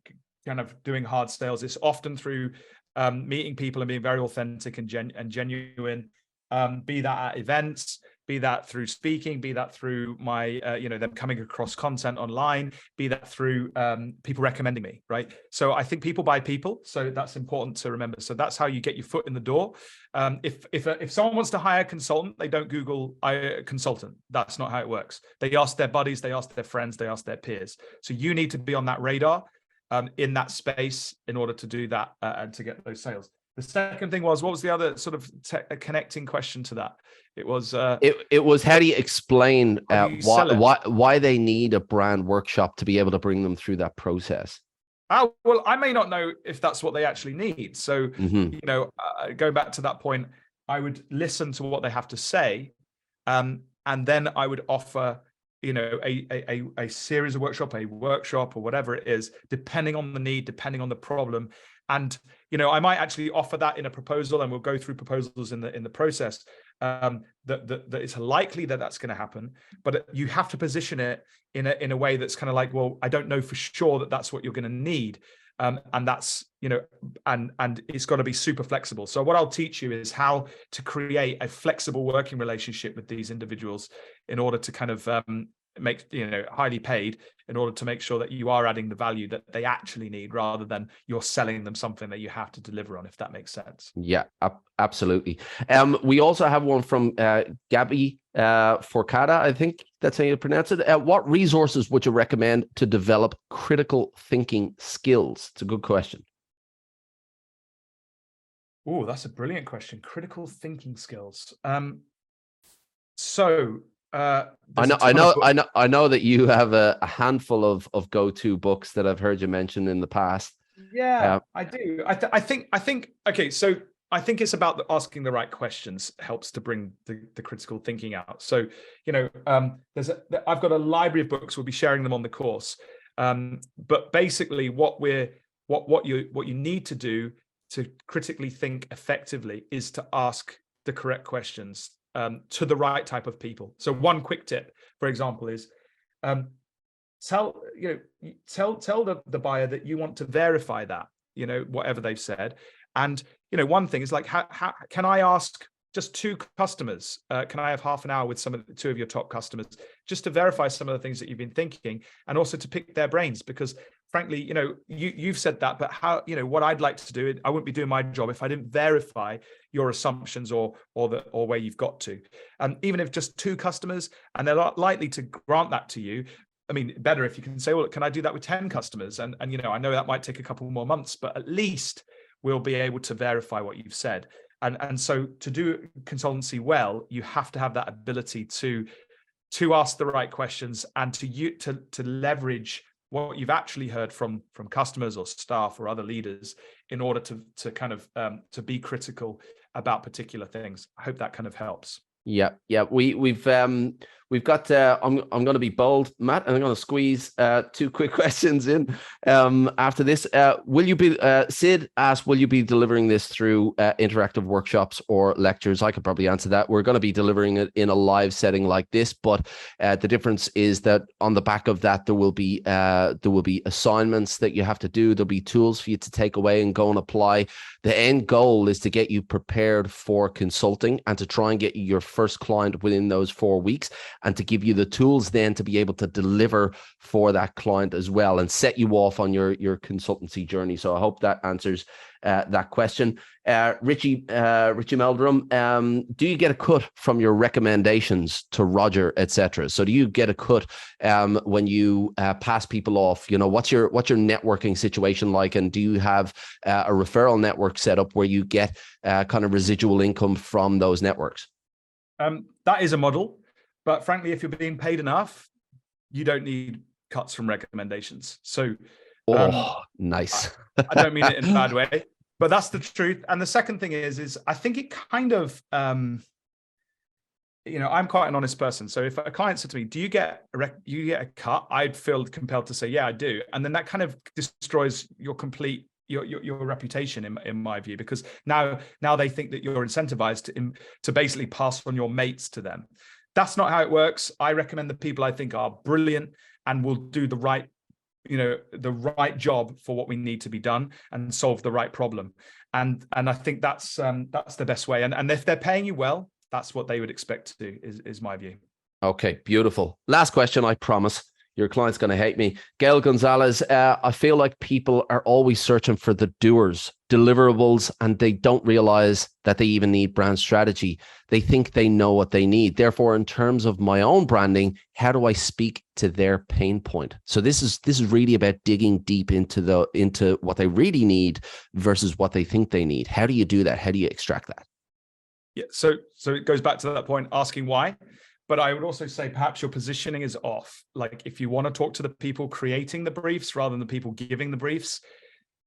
kind of doing hard sales. It's often through meeting people and being very authentic and genuine, be that at events, be that through speaking, be that through my, them coming across content online, be that through people recommending me, right? So I think people buy people, so that's important to remember. So that's how you get your foot in the door. If someone wants to hire a consultant, they don't Google consultant. That's not how it works. They ask their buddies, they ask their friends, they ask their peers. So you need to be on that radar. in that space in order to do that and to get those sales. The second thing was, what was the other sort of connecting question to that? It was it was, how do you explain how do you sell it? why they need a brand workshop to be able to bring them through that process? Oh, well, I may not know if that's what they actually need. So, you know, going back to that point, I would listen to what they have to say, and then I would offer, you know, a series of a workshop or whatever it is, depending on the need, depending on the problem. And, you know, I might actually offer that in a proposal, and we'll go through proposals in the process, that it's likely that that's going to happen, but you have to position it in a way that's kind of like, well, I don't know for sure that that's what you're going to need. And that's, you know, and it's got to be super flexible. So what I'll teach you is how to create a flexible working relationship with these individuals in order to kind of make, you know, highly paid, in order to make sure that you are adding the value that they actually need, rather than you're selling them something that you have to deliver on, if that makes sense. Yeah, absolutely. We also have one from Gabby Forcada, I think that's how you pronounce it. What resources would you recommend to develop critical thinking skills? It's a good question. Oh, that's a brilliant question. Critical thinking skills. I know that you have a handful of go-to books that I've heard you mention in the past. Yeah, I do. I think okay. So I think it's about asking the right questions helps to bring the critical thinking out. So, you know, I've got a library of books. We'll be sharing them on the course. But basically, what you need to do to critically think effectively is to ask the correct questions to the right type of people. So one quick tip, for example, is tell the buyer that you want to verify that, you know, whatever they've said. And, you know, one thing is like, how can I ask just 2 customers? Can I have half an hour with some of the 2 of your top customers just to verify some of the things that you've been thinking, and also to pick their brains? Because frankly, you know, you've said that, but how, you know, what I'd like to do, I wouldn't be doing my job if I didn't verify your assumptions or where you've got to. And even if just 2 customers, and they're not likely to grant that to you, I mean, better if you can say, well, can I do that with 10 customers? And you know, I know that might take a couple more months, but at least we'll be able to verify what you've said. And so to do consultancy well, you have to have that ability to ask the right questions, and to leverage what you've actually heard from customers or staff or other leaders in order to kind of to be critical about particular things. I hope that kind of helps. Yeah. We've got. I'm going to be bold, Matt, and I'm going to squeeze 2 quick questions in after this. Will you be? Sid asked, will you be delivering this through interactive workshops or lectures? I could probably answer that. We're going to be delivering it in a live setting like this, but the difference is that on the back of that, there will be assignments that you have to do. There'll be tools for you to take away and go and apply. The end goal is to get you prepared for consulting and to try and get you your first client within those 4 weeks, and to give you the tools then to be able to deliver for that client as well, and set you off on your consultancy journey. So I hope that answers that question. Richie Meldrum, do you get a cut from your recommendations to Roger, etc.? So do you get a cut when you pass people off? You know, what's your networking situation like, and do you have a referral network set up where you get kind of residual income from those networks? That is a model, but frankly, if you're being paid enough, you don't need cuts from recommendations. So, nice. I don't mean it in a bad way, but that's the truth. And the second thing is I think it kind of, you know, I'm quite an honest person. So if a client said to me, "Do you get a cut?" I'd feel compelled to say, "Yeah, I do." And then that kind of destroys your complete your reputation in my view, because now they think that you're incentivized to basically pass on your mates to them. That's not how it works. I recommend the people I think are brilliant and will do the right job for what we need to be done and solve the right problem. And I think that's the best way. And if they're paying you well, that's what they would expect to do, is my view. Okay, beautiful. Last question, I promise. your client's going to hate me. Gail Gonzalez, I feel like people are always searching for the doers, deliverables, and they don't realize that they even need brand strategy. They think they know what they need. Therefore, in terms of my own branding, how do I speak to their pain point? So this is really about digging deep into what they really need versus what they think they need. How do you do that? How do you extract that? Yeah, so it goes back to that point, asking why. But I would also say perhaps your positioning is off. Like if you want to talk to the people creating the briefs rather than the people giving the briefs,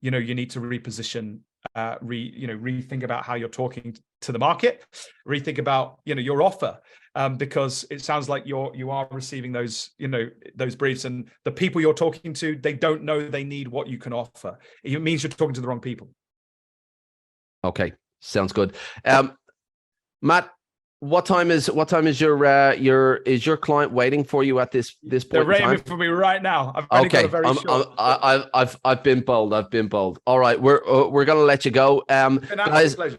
you need to reposition, rethink about how you're talking to the market, rethink about, your offer, because it sounds like you are receiving those briefs, and the people you're talking to, they don't know they need what you can offer. It means you're talking to the wrong people. Okay, sounds good. Matt, what time is your client waiting for you at this point? They're in waiting time? for me right now. I've only got a very short. I've been bold. All right, we're gonna let you go. Guys, pleasure.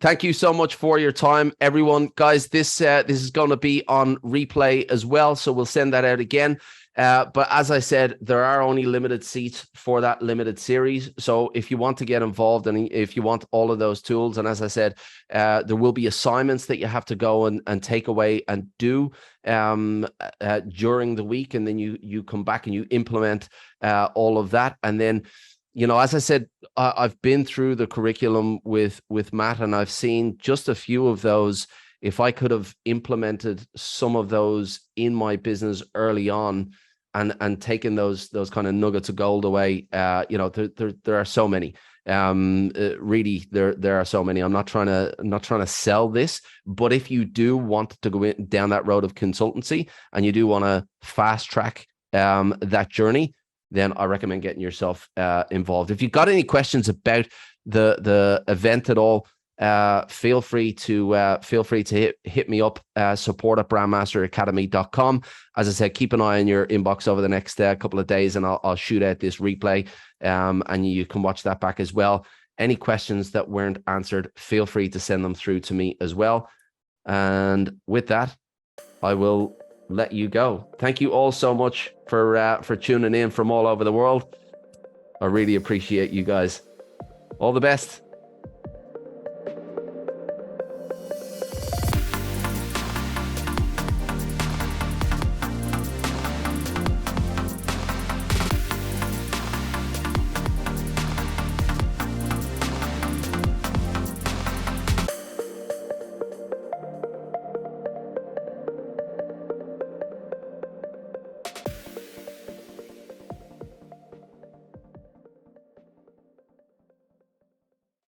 Thank you so much for your time, everyone. Guys, this is going to be on replay as well, so we'll send that out again. But as I said, there are only limited seats for that limited series. So if you want to get involved and if you want all of those tools, and as I said, there will be assignments that you have to go and take away and do during the week. And then you come back and you implement all of that. And then, as I said, I've been through the curriculum with Matt, and I've seen just a few of those. If I could have implemented some of those in my business early on and taken those kind of nuggets of gold away, there are so many. Really, there are so many. I'm not trying to sell this, but if you do want to go down that road of consultancy and you do want to fast track that journey, then I recommend getting yourself involved. If you've got any questions about the event at all, feel free to hit me up, support@brandmasteracademy.com. As I said, keep an eye on your inbox over the next couple of days, and I'll shoot out this replay, and you can watch that back as well. Any questions that weren't answered, feel free to send them through to me as well. And with that, I will let you go. Thank you all so much for tuning in from all over the world. I really appreciate you guys. All the best.